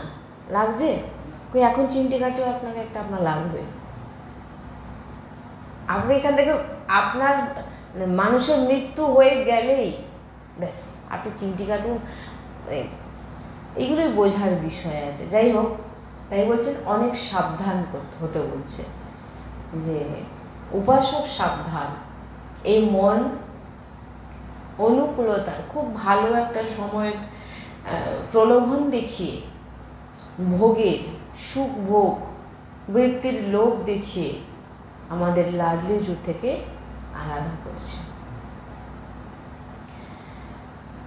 লাগছে? এখন চিমটি কাটিও আপনাকে একটা আপনার লাগবে। আপনি এখান থেকে আপনার মানুষের মৃত্যু হয়ে গেলেই ব্যাস, আপনি চিমটি কাটুন, এইগুলোই বোঝার বিষয় আছে। যাই হোক, তাই বলছেন অনেক সাবধান হতে বলছে, যে উপাসক সাবধান, এই মন অনুকূলতার খুব ভালো একটা সময় প্রলোভন দেখিয়ে, ভোগের সুখ ভোগ বৃত্তির লোভ দেখিয়ে আমাদের লাডলি জু থেকে আলাদা করছে।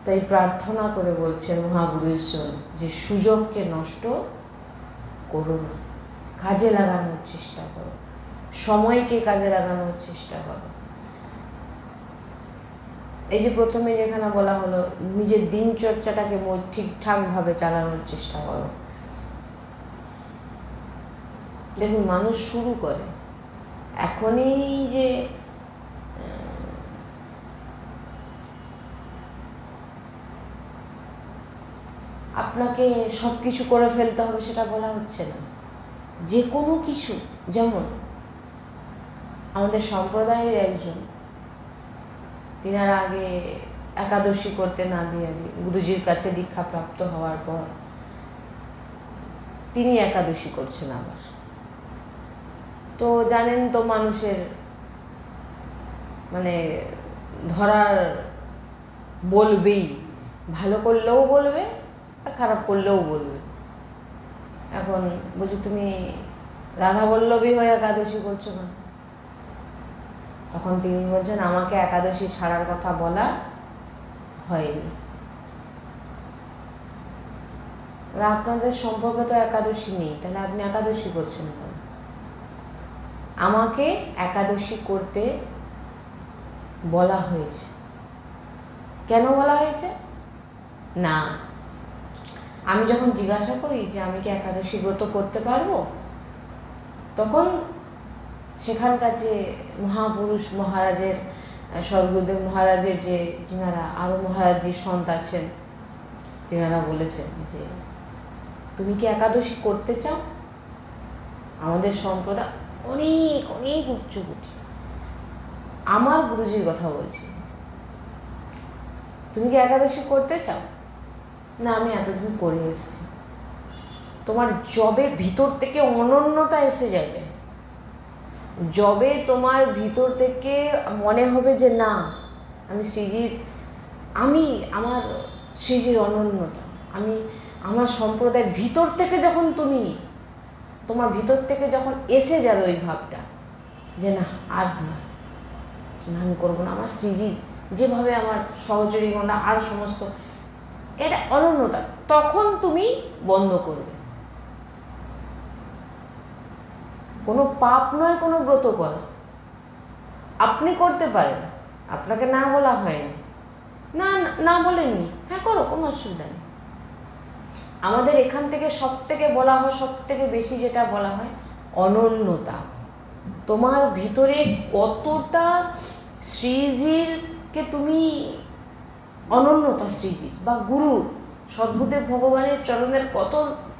তাই প্রার্থনা করে বলছেন মহাপুরুষজন যে সুযোগকে নষ্ট করো না, কাজে লাগানোর চেষ্টা করো, সময়কে কাজে লাগানোর চেষ্টা করো। এই যে প্রথমে যেখানে বলা হলো, নিজের দিনচর্চাটাকে ঠিকঠাকভাবে চালানোর চেষ্টা করো। দেখুন, মানুষ শুরু করে এখনই যে আপনাকে সব কিছু করে ফেলতে হবে সেটা বলা হচ্ছে না। যে কোনো কিছু, যেমন আমাদের সম্প্রদায়ের একজন, তিনারা আগে একাদশী করতে না দিয়ে গুরুজির কাছে দীক্ষা প্রাপ্ত হওয়ার পর তিনি একাদশী করছেন আবার। তো জানেন তো, মানুষের মানে ধরার বলবেই, ভালো করলেও বলবে আর খারাপ করলেও বলবে। এখন বলছি, তুমি রাধা বল্লভী হয়ে একাদশী করছো না? তখন তিনি বলছেন, আমাকে একাদশী ছাড়ার কথা বলা হয়নি। আপনাদের সম্পর্কে তো একাদশী নেই, তাহলে আপনি একাদশী করছেন কেন? আমাকে একাদশী করতে বলা হয়েছে। কেন বলা হয়েছে? না, আমি যখন জিজ্ঞাসা করি যে আমি কি একাদশী ব্রত করতে পারবো, তখন সেখানকার যে মহাপুরুষ মহারাজের, সদ্গুরুদেব মহারাজের যে যিনারা আরও মহারাজজির সন্ত আছেন, তিনারা বলেছেন যে তুমি কি একাদশী করতে চাও? আমাদের সম্প্রদায় অনেক অনেক উচ্চকোটি, আমার গুরুজির কথা বলছি, তুমি কি একাদশী করতে চাও? না, আমি এতদিন করে এসেছি। তোমার যবে ভিতর থেকে অনন্যতা এসে যাবে, যবে তোমার ভিতর থেকে মনে হবে যে না আমি শ্রীজির, আমার শ্রীজির অনন্যতা, আমার সম্প্রদায়ের ভিতর থেকে যখন তোমার ভিতর থেকে যখন এসে যাবে ওই ভাবটা যে না আর না, আমি করবো না, আমার শ্রীজি যেভাবে আমার সহচরীগণরা আর সমস্ত এটা অনন্যতা, তখন তুমি বন্ধ করবে। কোনো পাপ নয় কোনো ব্রত করা, আপনি করতে পারেন, আপনাকে না বলা হয়নি, না না বলেননি, হ্যাঁ করো, কোনো অসুবিধা নেই। আমাদের এখান থেকে সব থেকে বলা হয়, সব থেকে বেশি যেটা বলা হয় অনন্যতা। তোমার ভিতরে কতটা শ্রীজিরকে তুমি অনন্যতা, শ্রীজির বা গুরু সদ্গুরুদেব ভগবানের চরণের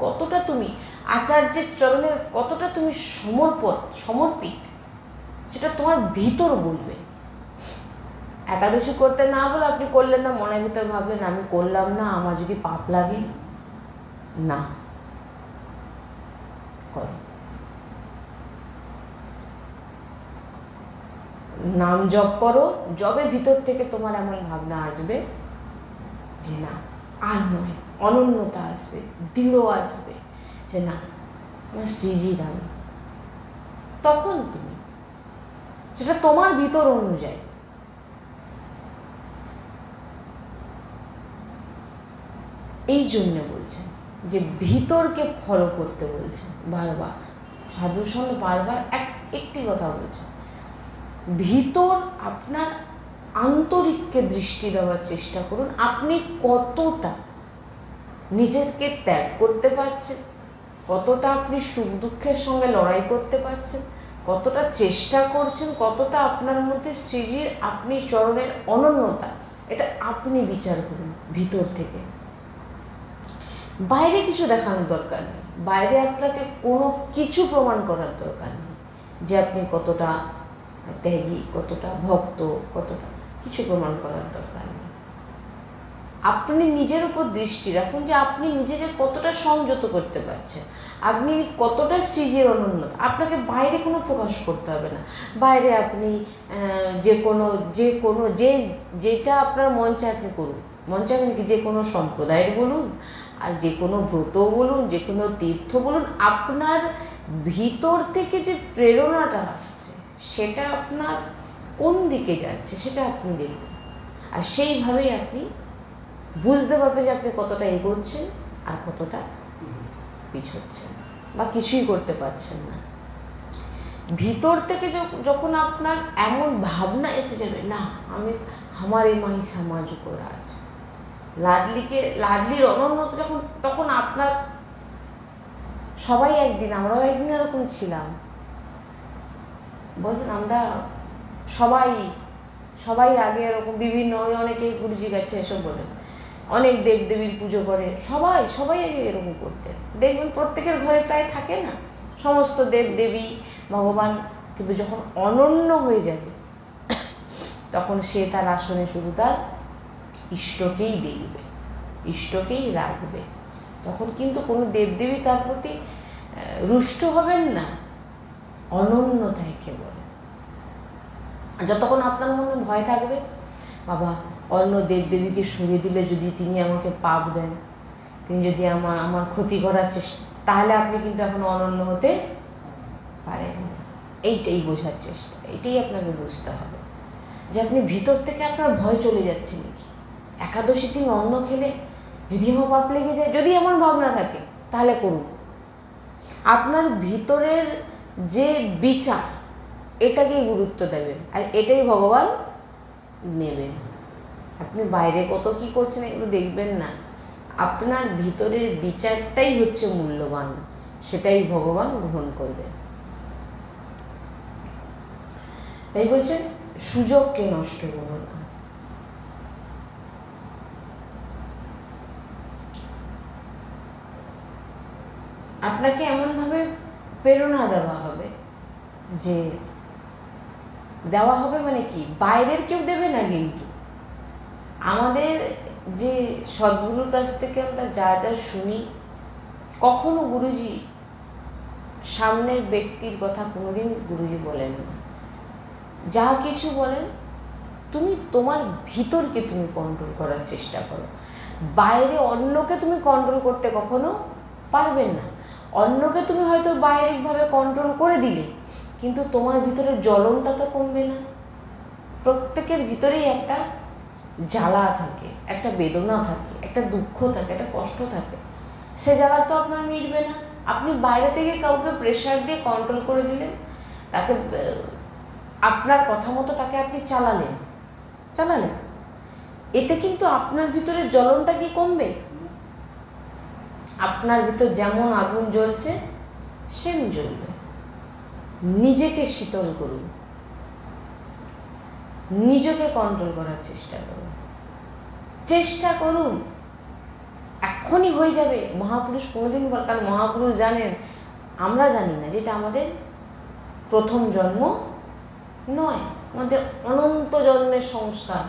কতটা তুমি, আচার্যের চরণের কতটা তুমি সমর্পিত, সেটা তোমার ভিতর বলবে। একাদশী করতে না বলে আপনি করলেন না, মনের ভিতরে ভাবলেন আমি করলাম না, আমার যদি পাপ লাগে, না করো। নাম জপ করো, যবে ভিতর থেকে তোমার এমন ভাবনা আসবে যে না আর নয়, অনন্যতা আসবে, দৃঢ় আসবে যে না আমার শ্রীজি দান, তখন তুমি সেটা তোমার ভিতর অনুযায়ী। এই জন্য বলছেন যে ভিতরকে ফলো করতে বলছেন বারবার, সাধুসঙ্গ বারবার একটি কথা বলছেন, ভিতর আপনার আন্তরিককে দৃষ্টি দেওয়ার চেষ্টা করুন, আপনি কতটা নিজেকে ত্যাগ করতে পারছেন, কতটা আপনি সুখ দুঃখের সঙ্গে লড়াই করতে পারছেন, কতটা চেষ্টা করছেন, কতটা আপনার মধ্যে শ্রীজির আপনি চরণের অনন্যতা, এটা আপনি বিচার করুন ভিতর থেকে। বাইরে কিছু দেখানোর দরকার নেই, বাইরে আপনাকে কোনো কিছু প্রমাণ করার দরকার নেই যে আপনি কতটা ত্যাগী, কতটা ভক্ত, কতটা, কিছু প্রমাণ করার দরকার নেই। আপনি নিজের উপর দৃষ্টি রাখুন যে আপনি নিজেকে কতটা সংযত করতে পারছেন, আপনি কতটা শ্রীজির অনন্যতা। আপনাকে বাইরে কোনো প্রকাশ করতে হবে না, বাইরে আপনি যেটা আপনার মন চায় আপনি করুন, মন চায় কি যে কোনো সম্প্রদায়ের বলুন, আর যে কোনো ব্রত বলুন, যে কোনো তীর্থ বলুন, আপনার ভিতর থেকে যে প্রেরণাটা আসছে সেটা আপনার কোন দিকে যাচ্ছে সেটা আপনি দেখুন, আর সেইভাবেই আপনি বুঝতে পারবেন যে আপনি কতটা এগোচ্ছেন আর কতটা পিছোচ্ছেন বা কিছুই করতে পারছেন না। ভিতর থেকে যখন আপনার এমন ভাবনা এসে যাবে না আমার এই মাই সমাজ রাজ, লাডলির অনন্যতা যখন, তখন আপনার সবাই একদিন, আমরাও একদিন এরকম ছিলাম, বলছেন আমরা সবাই আগে এরকম বিভিন্ন, অনেকেই গুরুজি গেছে এসব বলেন, অনেক দেবদেবীর পুজো করে, সবাই আগে এরকম করতেন। দেখবেন প্রত্যেকের ঘরে প্রায় থাকে না সমস্ত দেবদেবী ভগবান, কিন্তু যখন অনন্য হয়ে যাবে তখন সে তার আসনে শুধু তার ইষ্টকেই দেখবে, ইষ্টকেই রাখবে, তখন কিন্তু কোনো দেবদেবী তার প্রতি রুষ্ট হবেন না, অনন্যতায় কেবল। যতক্ষণ আপনার মনে ভয় থাকবে বাবা অন্য দেবদেবীকে সরিয়ে দিলে যদি তিনি আমাকে পাপ দেন, তিনি যদি আমার ক্ষতি করার চেষ্টা, তাহলে আপনি কিন্তু এখন অনন্য হতে পারেন না। এইটাই বোঝার চেষ্টা, এইটাই আপনাকে বুঝতে হবে যে আপনি ভিতর থেকে আপনার ভয় চলে যাচ্ছে নাকি। একাদশী দিন অন্ন খেলে যদি আমার পাপ লেগে যায়, যদি এমন ভাবনা থাকে তাহলে করুন। আপনার ভিতরের যে বিচার এটাকেই গুরুত্ব দেবেন, আর এটাই ভগবান নেবেন। আপনি বাইরে কত কি করছেন এগুলো দেখবেন না, আপনার ভিতরের বিচারটাই হচ্ছে মূল্যবান, সেটাই ভগবান গ্রহণ করবে। তাই বলছেন সুযোগকে নষ্ট করো না। আপনাকে এমনভাবে প্রেরণা দেওয়া হবে, যে দেওয়া হবে মানে কি, বাইরের কেউ দেবে না, কিন্তু আমাদের যে সদ্গুরুর কাছ থেকে আমরা যা যা শুনি, কখনো গুরুজি সামনের ব্যক্তির কথা কোনোদিন গুরুজি বলেন না। যা কিছু বলেন, তুমি তোমার ভিতরকে তুমি কন্ট্রোল করার চেষ্টা করো। বাইরে অন্যকে তুমি কন্ট্রোল করতে কখনো পারবে না। অন্যকে তুমি হয়তো বাহ্যিকভাবে কন্ট্রোল করে দিলে, কিন্তু তোমার ভিতরে জ্বলনটা তো কমবে না। প্রত্যেকের ভিতরেই একটা জ্বালা থাকে, একটা বেদনা থাকে, একটা দুঃখ থাকে, একটা কষ্ট থাকে। সে জ্বালা তো আপনার মিটবে না। আপনি বাইরে থেকে কাউকে প্রেশার দিয়ে কন্ট্রোল করে দিলেন, তাকে আপনার কথা মতো তাকে আপনি চালালেন, এতে কিন্তু আপনার ভিতরে জ্বলনটা কি কমবে? আপনার ভিতর যেমন আগুন জ্বলছে সেম জ্বলবে। নিজেকে শীতল করুন, নিজেকে কন্ট্রোল করার চেষ্টা করুন। এক্ষুনি হয়ে যাবে। মহাপুরুষ কোনোদিন বল, কারণ মহাপুরুষ জানেন, আমরা জানি না, যেটা আমাদের প্রথম জন্ম নয়, আমাদের অনন্ত জন্মের সংস্কার।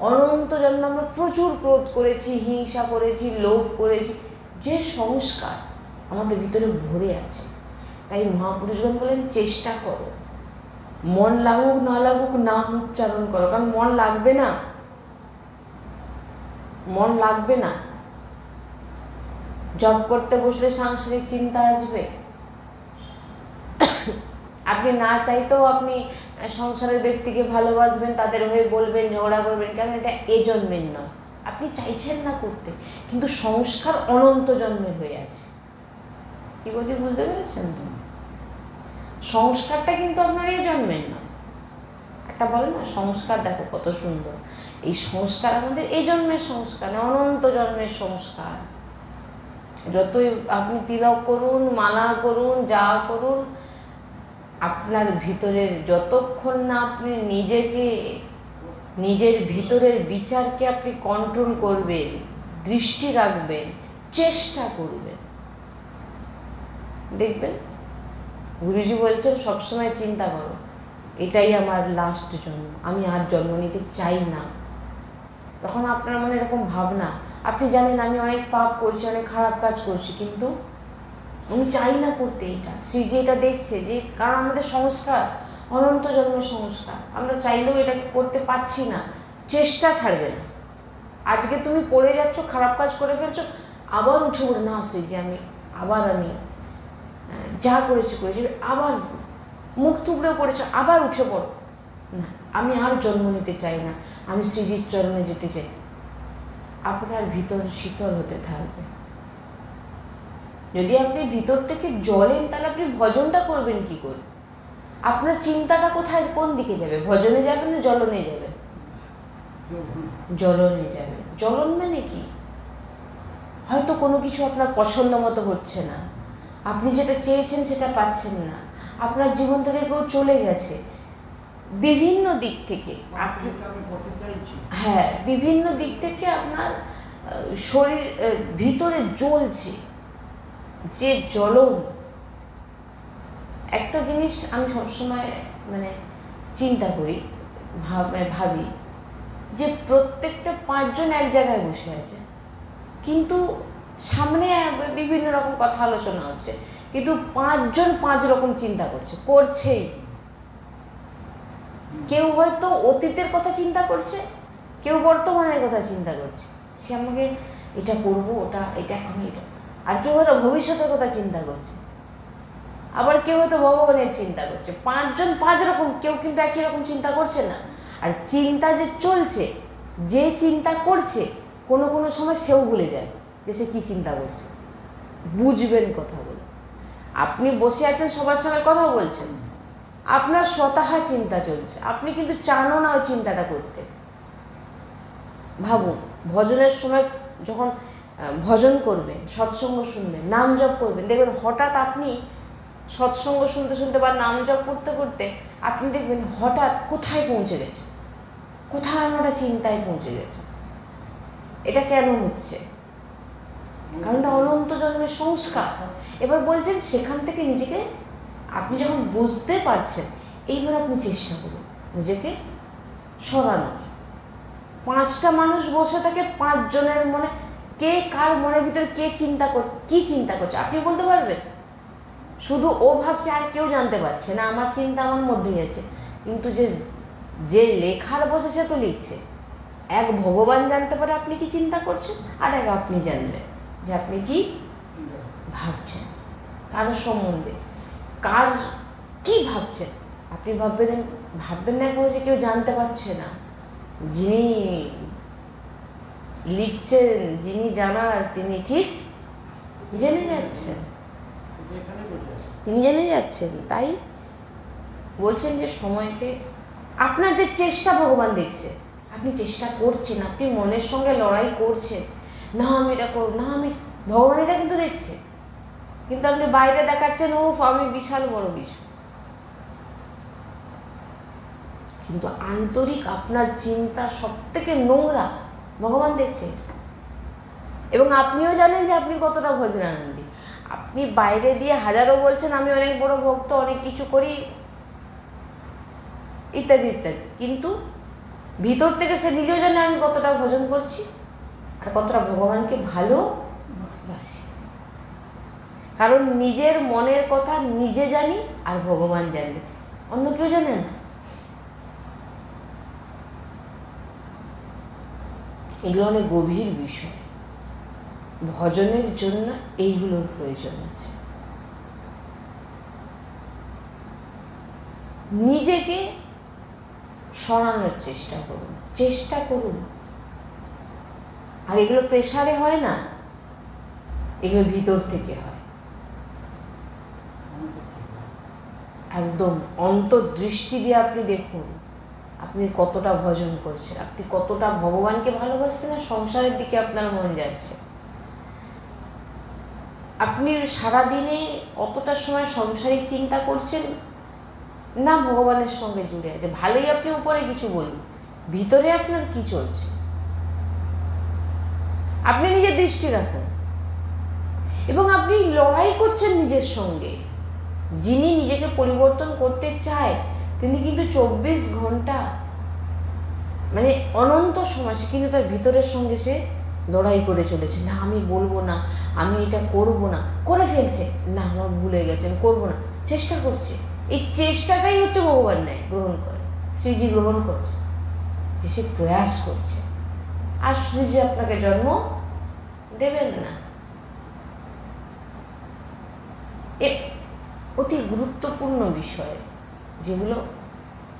অনন্ত জন্মে আমরা প্রচুর ক্রোধ করেছি, হিংসা করেছি, লোভ করেছি, যে সংস্কার আমাদের ভিতরে ভরে আছে। তাই মহাপুরুষগণ বলেন চেষ্টা করো, মন লাগুক না লাগুক নাম উচ্চারণ করো। কারণ মন লাগবে না, জব করতে বসলে সাংসারিক চিন্তা আসবে। আপনি না চাইতেও আপনি সংসারের ব্যক্তিকে ভালোবাসবেন, তাদের হয়ে বলবেন, ঝগড়া করবেন, কারণ এটা এ জন্মের নয়। আপনি চাইছেন না করতে, কিন্তু সংস্কার অনন্ত জন্মের হয়ে আছে। কি বলছি বুঝতে পেরেছেন তো? সংস্কারটা কিন্তু আপনার এই জন্মের নয়। একটা বলে না সংস্কার, দেখো কত সুন্দর। এই সংস্কার আমাদের এই জন্মের সংস্কার, অনন্ত জন্মের সংস্কার। যতই আপনি তিলক করুন, মালা করুন, যা করুন, আপনার ভিতরের যতক্ষণ না আপনি নিজের ভিতরের বিচারকে আপনি কন্ট্রোল করবেন, দৃষ্টি রাখবেন, চেষ্টা করবেন, দেখবেন গুরুজি বলছেন সবসময় চিন্তা করো, এটাই আমার লাস্ট জন্ম, আমি আর জন্ম নিতে চাই না। তখন আপনার মনে এরকম ভাবনা, আপনি জানেন আমি অনেক পাপ করছি, অনেক খারাপ কাজ করছি, কিন্তু আমি চাই না করতে। এটা শ্রীজি এটা দেখছে, যে কারণ আমাদের সংস্কার অনন্ত জন্মের সংস্কার, আমরা চাইলেও এটা করতে পারছি না। চেষ্টা ছাড়বে না। আজকে তুমি পড়ে যাচ্ছ, খারাপ কাজ করে ফেলছো, আবার উঠে পড়ে না শ্রীজি আমি যা করেছি, আবার মুখ থুবড়ে পড়েছ, আবার উঠে পড়ো না, আমি আর জন্ম নিতে চাই না, আমি শ্রীজির চরণে যেতে চাই। আপনার ভিতর শীতল হতে থাকবে। যদি আপনি ভিতর থেকে জ্বলেন, তাহলে আপনি ভজনটা করবেন কি করে? আপনার চিন্তাটা কোথায়, কোন দিকে যাবে? ভজনে যাবে না জ্বলনে যাবে? জ্বলনে যাবে। জ্বলন মানে কি? হয়তো কোনো কিছু আপনার পছন্দ মতো হচ্ছে না, আপনি যেটা চেয়েছেন সেটা পাচ্ছেন না, আপনার জীবন থেকে কেউ চলে গেছে, বিভিন্ন দিক থেকে বিভিন্ন দিক থেকে আপনার শরীর ভিতরে জ্বলছে, যে জ্বলন। একটা জিনিস আমি সবসময় চিন্তা করি, ভাবি, যে প্রত্যেকটা 5 জন এক জায়গায় বসে আছে, কিন্তু সামনে বিভিন্ন রকম কথা আলোচনা হচ্ছে, কিন্তু 5 জন 5 রকম চিন্তা করছেই। কেউ হয়তো অতীতের কথা চিন্তা করছে, কেউ বর্তমানের কথা চিন্তা করছে, সে আমাকে এটা করবো, এটা এখন এটা। আর কেউ হয়তো ভবিষ্যতের কথা চিন্তা করছে, আবার কেউ হয়তো ভগবানের চিন্তা করছে। 5 জন 5 রকম, কেউ কিন্তু একই রকম চিন্তা করছে না। আর চিন্তা যে চলছে, যে চিন্তা করছে, কোনো কোনো সময় সেও ভুলে যায় যে সে কী চিন্তা করছে। বুঝবেন কথাগুলো। আপনি বসে আছেন, সবার সঙ্গে কথা বলছেন, আপনার স্বতঃ চিন্তা চলছে, আপনি কিন্তু চানও না ওই চিন্তাটা করতে। ভাবুন, ভজনের সময় যখন ভজন করবেন, সৎসঙ্গ শুনবেন, নাম জপ করবেন, দেখবেন হঠাৎ আপনি সৎসঙ্গ শুনতে শুনতে বা নাম জপ করতে করতে আপনি দেখবেন হঠাৎ কোথায় পৌঁছে গেছে, কোথায় আমরা চিন্তায় পৌঁছে গেছে। এটা কেন হচ্ছে? কারণ এটা অনন্ত জন্মের সংস্কার। এবার বলছেন সেখান থেকে নিজেকে আপনি যখন বুঝতে পারছেন, এইবার আপনি চেষ্টা করুন নিজেকে সরানোর। 5টা মানুষ বসে থাকে, 5 জনের মনে কে কার মনের ভিতরে কে কি চিন্তা করছে আপনি বলতে পারবেন? শুধু ও ভাবছে, আর কেউ জানতে পারছে না, আমার চিন্তা আমার মধ্যেই আছে। কিন্তু যে লেখার বসে সে তো লিখছে। এক ভগবান জানতে পারে আপনি কি চিন্তা করছেন, আর এক আপনি জানবেন যে আপনি কি ভাবছেন, কার সম্বন্ধে, কার কি ভাবছেন। আপনি ভাববেন না যে কেউ জানতে পারছে না। যিনি লিখছেন, যিনি জানার, তিনি ঠিক জেনে যাচ্ছেন, তিনি জেনে যাচ্ছেন। তাই বলছেন যে সময়কে, আপনার যে চেষ্টা ভগবান দেখছে, আপনি চেষ্টা করছেন, আপনি মনের সঙ্গে লড়াই করছেন, না আমি এটা করব না, আমি ভগবান এটা কিন্তু দেখছে। কিন্তু আপনি বাইরে দেখাচ্ছেন উফ আমি বিশাল বড় কিছু, কিন্তু আন্তরিক আপনার চিন্তা সব থেকে নোংরা ভগবান দেখছে। এবং আপনিও জানেন যে আপনি কতটা ভজনানন্দী। আপনি বাইরে দিয়ে হাজারো বলছেন আমি অনেক বড় ভক্ত, অনেক কিছু করি ইত্যাদি ইত্যাদি, কিন্তু ভিতর থেকে সে নিজেও জানে আমি কতটা ভজন করছি আর কতটা ভগবানকে ভালোবাসি। কারণ নিজের মনের কথা নিজে জানি আর ভগবান জানে, অন্য কেউ জানে না। এগুলো অনেক গভীর বিষয়। ভজনের জন্য এইগুলোর প্রয়োজন আছে। নিজেকে সরানোর চেষ্টা করুন। আর এগুলো প্রেসারে হয় না, এগুলো ভিতর থেকে হয়। একদম অন্তর্দৃষ্টি দিয়ে আপনি দেখুন আপনি কতটা ভজন করছেন, আপনি কতটা ভগবানকে ভালোবাসছেন, আর সংসারের দিকে আপনার মন যাচ্ছে। আপনি সারাদিনে কতটা সময় সংসারিক চিন্তা করছেন না ভগবানের সঙ্গে জুড়ে আছে। ভালোই আপনি উপরে কিছু বলুন, ভিতরে আপনার কি চলছে আপনি নিজের দৃষ্টি রাখুন। এবং আপনি লড়াই করছেন নিজের সঙ্গে। যিনি নিজেকে পরিবর্তন করতে চায় তিনি কিন্তু 24 ঘন্টা মানে অনন্ত সময় সে কিন্তু তার ভিতরের সঙ্গে সে লড়াই করে চলেছে। না আমি বলবো না, আমি এটা করব না, করে ফেলছে, না আমার ভুলে গেছেন, করব না, চেষ্টা করছে। এই চেষ্টাটাই হচ্ছে ভগবান নেয়, গ্রহণ করে, শ্রীজি গ্রহণ করছে, যে সে প্রয়াস করছে। আর শ্রীজি আপনাকে জন্ম দেবেন না। এ অতি গুরুত্বপূর্ণ বিষয় যেগুলো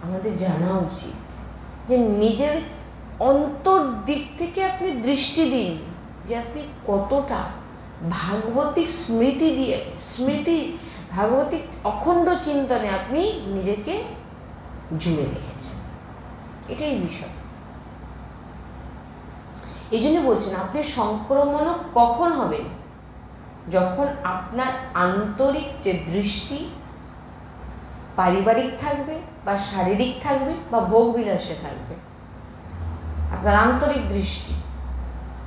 আমাদের জানা উচিত, যে নিজের অন্তর দিক থেকে আপনি দৃষ্টি দিন যে আপনি কতটা ভাগবতিক স্মৃতি ভাগবতিক অখণ্ড চিন্তনে আপনি নিজেকে জুড়ে রেখেছেন। এটাই বিষয়। এই জন্য বলছেন আপনি সংক্রমণ কখন হবেন, যখন আপনার আন্তরিক যে দৃষ্টি পারিবারিক থাকবে বা শারীরিক থাকবে বা ভোগ বিলাসে থাকবে, আপনার আন্তরিক দৃষ্টি,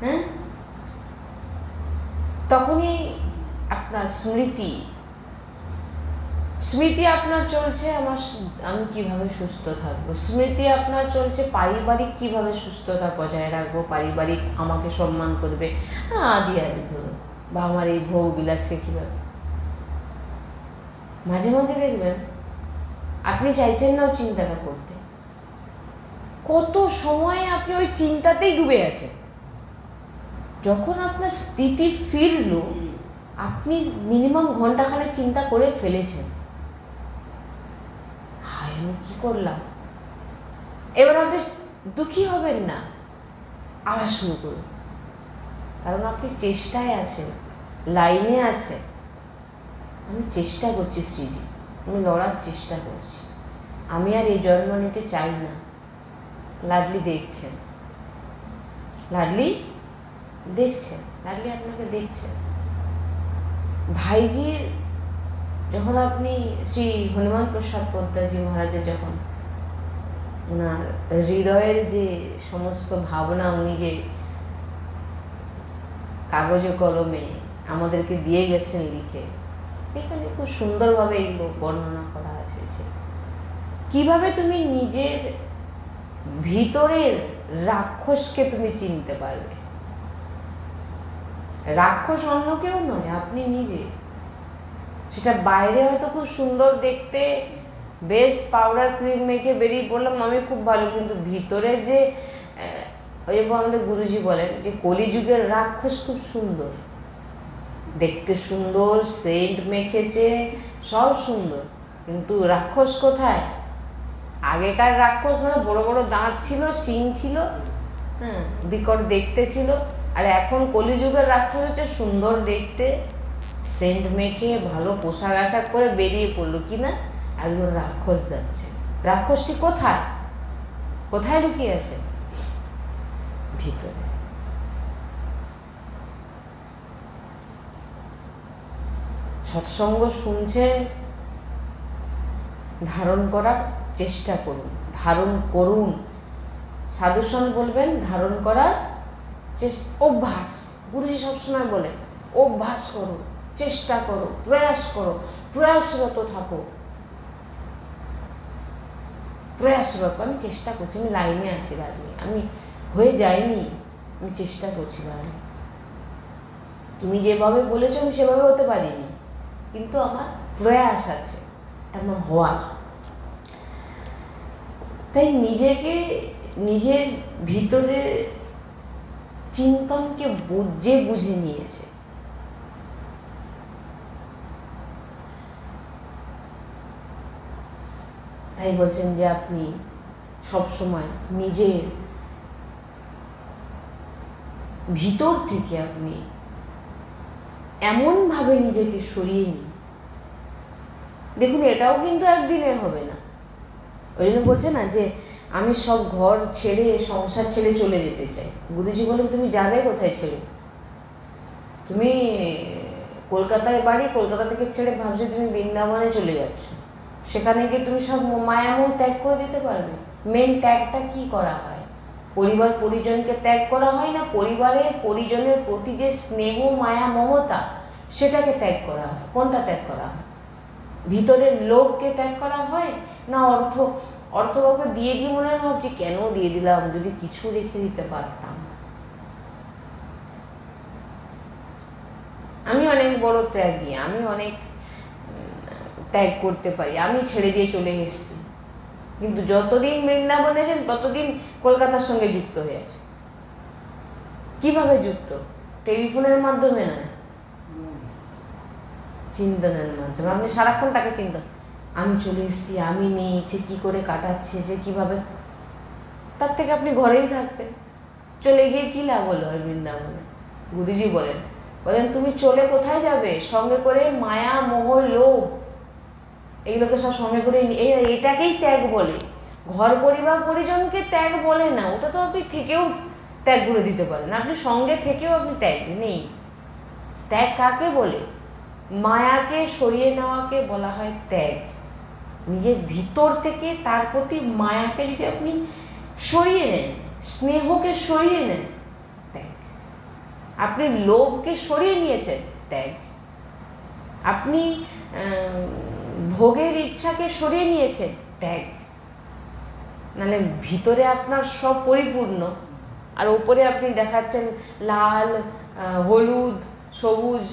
হ্যাঁ, তখনই আপনার স্মৃতি আপনার চলছে আমি কিভাবে সুস্থ থাকবো, স্মৃতি আপনার চলছে পারিবারিক কিভাবে সুস্থতা বজায় রাখবো, পারিবারিক আমাকে সম্মান করবে আদি ধরুন, বা আমার এই ভোগ বিলাসকে কিভাবে। মাঝে মাঝে দেখবেন আপনি চাইছেন না চিন্তাটা করতে, কত সময় আপনি ওই চিন্তাতেই ডুবে আছেন। যখন আপনার স্থিতি ফিরলো, আপনি মিনিমাম ঘন্টাখানেক চিন্তা করে ফেলেছেন, হায় আমি কি করলাম। এবার আপনি দুঃখী হবেন না, আবার শুরু করুন, কারণ আপনি চেষ্টায় আছেন, লাইনে আছেন। আমি চেষ্টা করছি শ্রীজি, আমি লড়ার চেষ্টা করছি, আমি আর এই জন্ম নিতে চাই না। লাডলি দেখছেন, লাডলি দেখছেন, দাঁড়িয়ে আপনাকে দেখছেন। ভাইজির যখন আপনি শ্রী হনুমান প্রসাদ পোদ্দারজি মহারাজের যখন ওনার হৃদয়ের যে সমস্ত ভাবনা উনি যে কাগজে কলমে আমাদেরকে দিয়ে গেছেন লিখে, এখানে খুব সুন্দরভাবে এইগুলো বর্ণনা করা আছে যে কিভাবে তুমি নিজের ভিতরের রাক্ষসকে তুমি চিনতে পারবে। রাক্ষস অন্য কেউ নয়, আপনি নিজে। সেটা বাইরে হয়তো খুব সুন্দর দেখতে, বেশ পাউডার ক্রিম মেখে বেরিয়ে পড়লাম আমি খুব ভালো, কিন্তু ভিতরে যে ওই আমাদের গুরুজি বলেন যে কলিযুগের রাক্ষস খুব সুন্দর দেখতে, সুন্দর সেন্ট মেখেছে, সব সুন্দর, কিন্তু রাক্ষস কোথায়? আগেকার রাক্ষস মানে বড় বড় দাঁত ছিল, শিং ছিল, হ্যাঁ, বিকট দেখতে ছিল। আর এখন কলিযুগের রাক্ষস হচ্ছে সুন্দর দেখতে, সেন্ট মেখে ভালো পোশাক আশাক করে বেরিয়ে পড়লো, কি না একজন রাক্ষস যাচ্ছে। রাক্ষসটি কোথায়, কোথায় লুকিয়ে আছে? ভিতরে। সৎসঙ্গ শুনছেন, ধারণ করার চেষ্টা করুন, ধারণ করুন। সাধুসন বলবেন ধারণ করার অভ্যাস। গুরুজি সবসময় বলে অভ্যাস করো, চেষ্টা করো, প্রয়াস করো, প্রয়াসরত থাকো, প্রয়াসরত। আমি চেষ্টা করছি, আমি লাইনে আছি দাঁড়িয়ে, আমি হয়ে যাইনি, আমি চেষ্টা করছি দাঁড়িয়ে। তুমি যেভাবে বলেছো আমি সেভাবে হতে পারিনি, কিন্তু আমার প্রয়াস আছে, তার নাম হওয়া। তাই নিজেকে, নিজের ভিতরে চিন্তনকে যে বুঝে নিয়েছে, তাই বলছেন যে আপনি সবসময় নিজের ভিতর থেকে আপনি এমনভাবে নিজেকে সরিয়ে নিন। দেখুন এটাও কিন্তু একদিনে হবে না। ওই জন্য বলছে না যে আমি সব ঘর ছেড়ে সংসার ছেড়ে চলে যেতে চাই। গুরুজি বলেন তুমি যাবে কোথায় ছেড়ে? তুমি কলকাতায় বাড়ি, কলকাতা থেকে ছেড়ে ভাবছো তুমি বৃন্দাবনে চলে যাচ্ছ, সেখানে গিয়ে তুমি সব মায়ামোহ ত্যাগ করে দিতে পারবে? মেন ত্যাগটা কি করা হয়? পরিবার পরিজনকে ত্যাগ করা হয় না, পরিবারের পরিজনের প্রতি যে স্নেহ মায়া মমতা সেটাকে ত্যাগ করা হয়। কোনটা ত্যাগ করা হয়? ভিতরের লোভকে ত্যাগ করা হয় না অর্থ? অর্থ কাউকে দিয়ে দিয়ে মনে হয় ভাবছি কেন দিয়ে দিলাম, যদি কিছু রেখে দিতে পারতাম। আমি অনেক বড় ত্যাগী, আমি অনেক ত্যাগ করতে পারি, আমি ছেড়ে দিয়ে চলে এসেছি, কিন্তু যতদিন বৃন্দাবনে আছেন ততদিন কলকাতার সঙ্গে যুক্ত হয়ে আছে। কিভাবে যুক্ত? টেলিফোনের মাধ্যমে না, চিন্তনের মাধ্যমে। আপনি সারাক্ষণ তাকে চিন্তা, আমি চলে এসেছি, আমি নেই, সে কি করে কাটাচ্ছে, সে কিভাবে, তার থেকে আপনি ঘরেই থাকতেন। চলে গিয়ে কি লাভ হলো আর বৃন্দাবনে? গুরুজি বলেন, বলেন তুমি চলে কোথায় যাবে? সঙ্গে করে মায়া মোহ লোভ এগুলোকে সব সঙ্গে করে এটাকেই ত্যাগ বলে। ঘর পরিবার পরিজনকে ত্যাগ বলে না, ওটা তো আপনি থেকেও ত্যাগ করে দিতে পারেন, আপনি সঙ্গে থেকেও আপনি ত্যাগ নেই। ত্যাগ কাকে বলে? মায়াকে সরিয়ে নেওয়াকে বলা হয় ত্যাগ। নিজের ভিতর থেকে তার প্রতি মায়াকে যদি আপনি সরিয়ে নেন, স্নেহকে সরিয়ে নেন, ত্যাগ। আপনি লোভকে সরিয়ে নিয়েছেন, ত্যাগ। আপনি ভোগের ইচ্ছাকে সরিয়ে নিয়েছেন, ত্যাগ। নাহলে ভিতরে আপনার সব পরিপূর্ণ, আর উপরে আপনি দেখাচ্ছেন লাল, হলুদ, সবুজ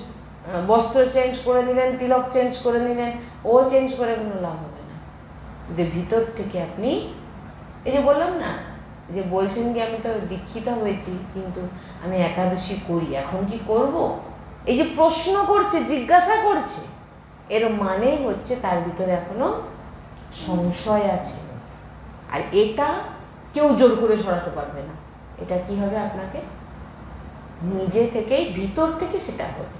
বস্ত্র চেঞ্জ করে নিলেন, তিলক চেঞ্জ করে নিলেন, ও চেঞ্জ করে কোনো লাভ হবে না। যদি ভিতর থেকে আপনি, এই যে বললাম না যে বলছেন কি আমি তো দীক্ষিতা হয়েছি কিন্তু আমি একাদশী করি, এখন কি করব? এই যে প্রশ্ন করছে, জিজ্ঞাসা করছে, এর মানে হচ্ছে তার ভিতরে এখনো সংশয় আছে। আর এটা কেউ জোর করে সরাতে পারবে না। এটা কি হবে? আপনাকে নিজে থেকেই, ভিতর থেকে সেটা হবে,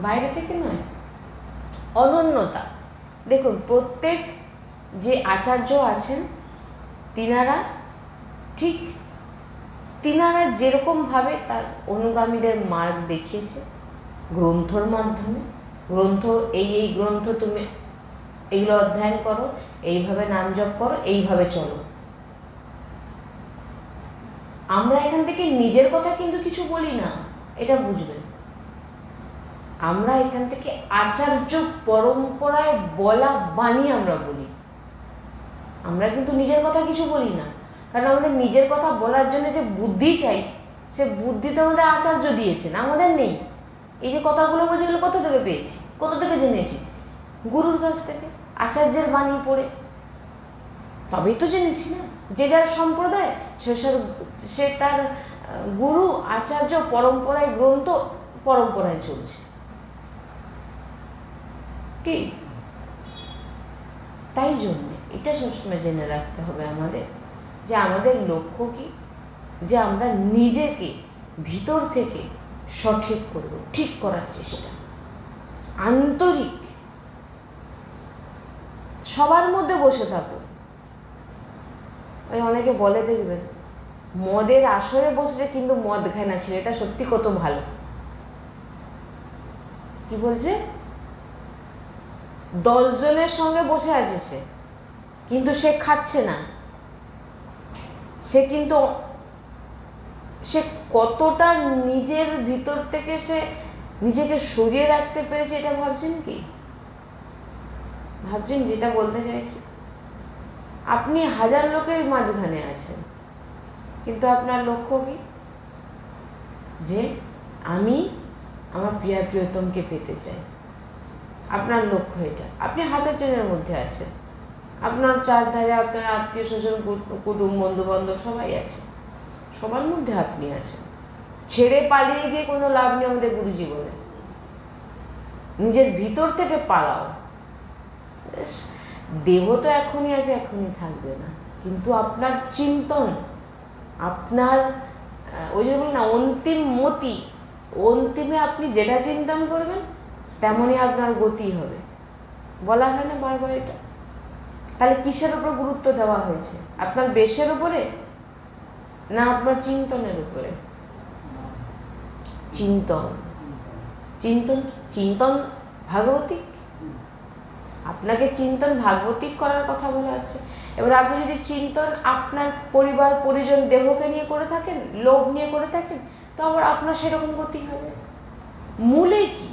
বাইরে থেকে নয়। অনন্যতা। দেখুন প্রত্যেক যে আচার্য আছেন তিনারা ঠিক তিনারা যেরকমভাবে তার অনুগামীদের মার্গ দেখিয়েছে গ্রন্থর মাধ্যমে, গ্রন্থ এই গ্রন্থ তুমি এইগুলো অধ্যয়ন করো, এইভাবে নাম জপ করো, এইভাবে চলো। আমরা এখান থেকে নিজের কথা কিন্তু কিছু বলি না, এটা বুঝবেন। আমরা এখান থেকে আচার্য পরম্পরায় বলা বাণী আমরা বলি। আমরা কিন্তু নিজের কথা কিছু বলি না, কারণ আমাদের নিজের কথা বলার জন্য যে বুদ্ধি চাই, সে বুদ্ধি তো আমাদের আচার্য দিয়েছেন, আমাদের নেই। এই যে কথাগুলো বলছি, এগুলো কোথা থেকে পেয়েছি, কোথা থেকে জেনেছি? গুরুর কাছ থেকে, আচার্যের বাণী পড়ে তবেই তো জেনেছি না। যে যার সম্প্রদায় সে তার গুরু, আচার্য, পরম্পরায়, গ্রন্থ পরম্পরায় চলছে কি। তাই জন্য এটা সবসময় জেনে রাখতে হবে আমাদের, যে আমাদের লক্ষ্য কি, যে আমরা নিজেকে ভিতর থেকে সঠিক করব, ঠিক করার চেষ্টা, আন্তরিক। সবার মধ্যে বসে থাকো। ওই অনেকে বলে দেখবেন মদের আসরে বসে কিন্তু মদ খায় না, ছেলেটা সত্যি কত ভালো। কি বলছে? 10 জনের সঙ্গে বসে আছে সে, কিন্তু সে খাচ্ছে না। সে কতটা নিজের ভিতর থেকে সে নিজেকে সরিয়ে রাখতে পেরেছে, এটা ভাবছেন কি? ভাবছেন যেটা বলতে চাইছি? আপনি 1000 লোকের মাঝখানে আছেন, কিন্তু আপনার লক্ষ্য কি? যে আমি আমার প্রিয়তমকে পেতে চাই। আপনার লক্ষ্য এটা। আপনি 1000 জনের মধ্যে আছেন, আপনার চারধারে আপনার আত্মীয় স্বজন, কুটুম্ব, বন্ধু বান্ধব সবাই আছে, সবার মধ্যে আপনি আছেন। ছেড়ে পালিয়ে গিয়ে কোনো লাভ নেই। আমাদের গুরুজি বলে নিজের ভিতর থেকে পালাও। দেহ তো এখনই আছে, এখনই থাকবে না, কিন্তু আপনার চিন্তন, আপনার ওই যে বলি না অন্তিম মতি, অন্তিমে আপনি যেটা চিন্তন করবেন তেমনই আপনার গতি হবে। বলা হয় না বারবার এটা? তাহলে কিসের উপর গুরুত্ব দেওয়া হয়েছে? আপনার বেশের উপরে না আপনার চিন্তনের উপরে? চিন্তন, চিন্তন, চিন্তন ভাগবতিক। আপনাকে চিন্তন ভাগবতিক করার কথা বলা হচ্ছে। এবার আপনি যদি চিন্তন আপনার পরিবার পরিজন দেহকে নিয়ে করে থাকেন, লোভ নিয়ে করে থাকেন, তো আবার আপনার সেরকম গতি হবে। মূলে কি?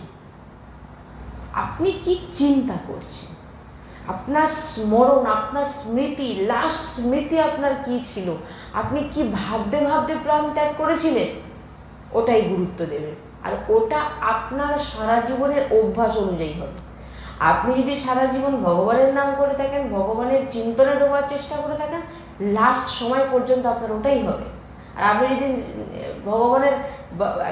আপনি কি চিন্তা করছেন? আপনার স্মরণ, আপনার স্মৃতি, লাস্ট স্মৃতি আপনার কি ছিল? আপনি কি ভাবতে ভাবতে প্রাণ ত্যাগ করেছিলেন? ওটাই গুরুত্ব দেবেন। আর ওটা আপনার সারা জীবনের অভ্যাস অনুযায়ী হবে। আপনি যদি সারা জীবন ভগবানের নাম করে থাকেন, ভগবানের চিন্তনে ডোবার চেষ্টা করে থাকেন, লাস্ট সময় পর্যন্ত আপনার ওটাই হবে। আর আপনি যদি ভগবানের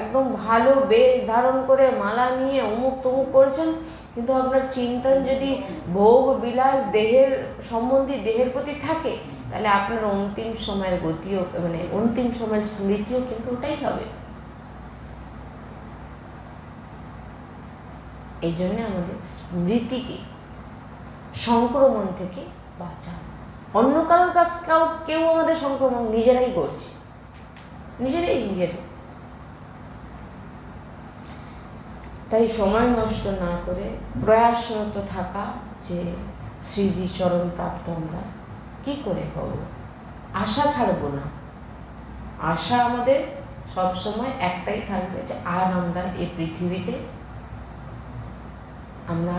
একদম ভালো বেশ ধারণ করে মালা নিয়ে অমুক তমুক করছেন, কিন্তু আপনার চিন্তন যদি ভোগ বিলাস দেহের সম্বন্ধী, দেহের প্রতি থাকে, তাহলে আপনার অন্তিম সময়ের গতিও, মানে অন্তিম সময়ের স্মৃতিও কিন্তু ওটাই হবে। এই জন্য আমাদের স্মৃতিকে সংক্রমণ থেকে বাঁচানো। অন্য কারোর কাছ কেউ আমাদের সংক্রমণ নিজেরাই করছে, নিজেরাই। তাই সময় নষ্ট না করে প্রয়াসরত থাকা, যে শ্রীজি চরণ প্রাপ্ত আমরা কি করে হব। আশা ছাড়বো না। আশা আমাদের সবসময় একটাই থাকবে, যে আর আমরা এই পৃথিবীতে, আমরা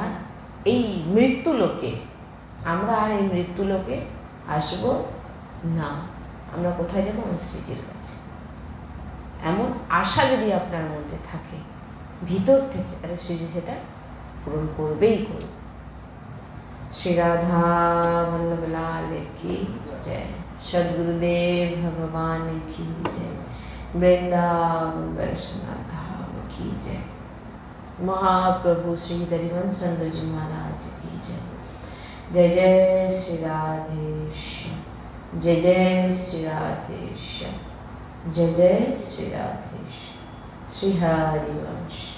এই মৃত্যুলোকে, আমরা আর এই মৃত্যুলোকে আসব না। আমরা কোথায় যাবো? আমার শ্রীজির কাছে। এমন আশা যদি আপনার মধ্যে থাকে ভিতর থেকে, তাহলে শ্রীজি সেটা পূরণ করবেই করবে। শ্রী রাধা বল্লভ লাল কি জয়, সদ্গুরুদেব ভগবান কি জয়, বৃন্দাवन वैष्णव धाम की जय, महाप्रभु श्री हरिवंश चंद्र जी महाराज की जय। जय जय श्री राधेश्याम, जय जय श्री राधेश्याम, जय जय श्री राधेश्याम। श्री हरिवंश।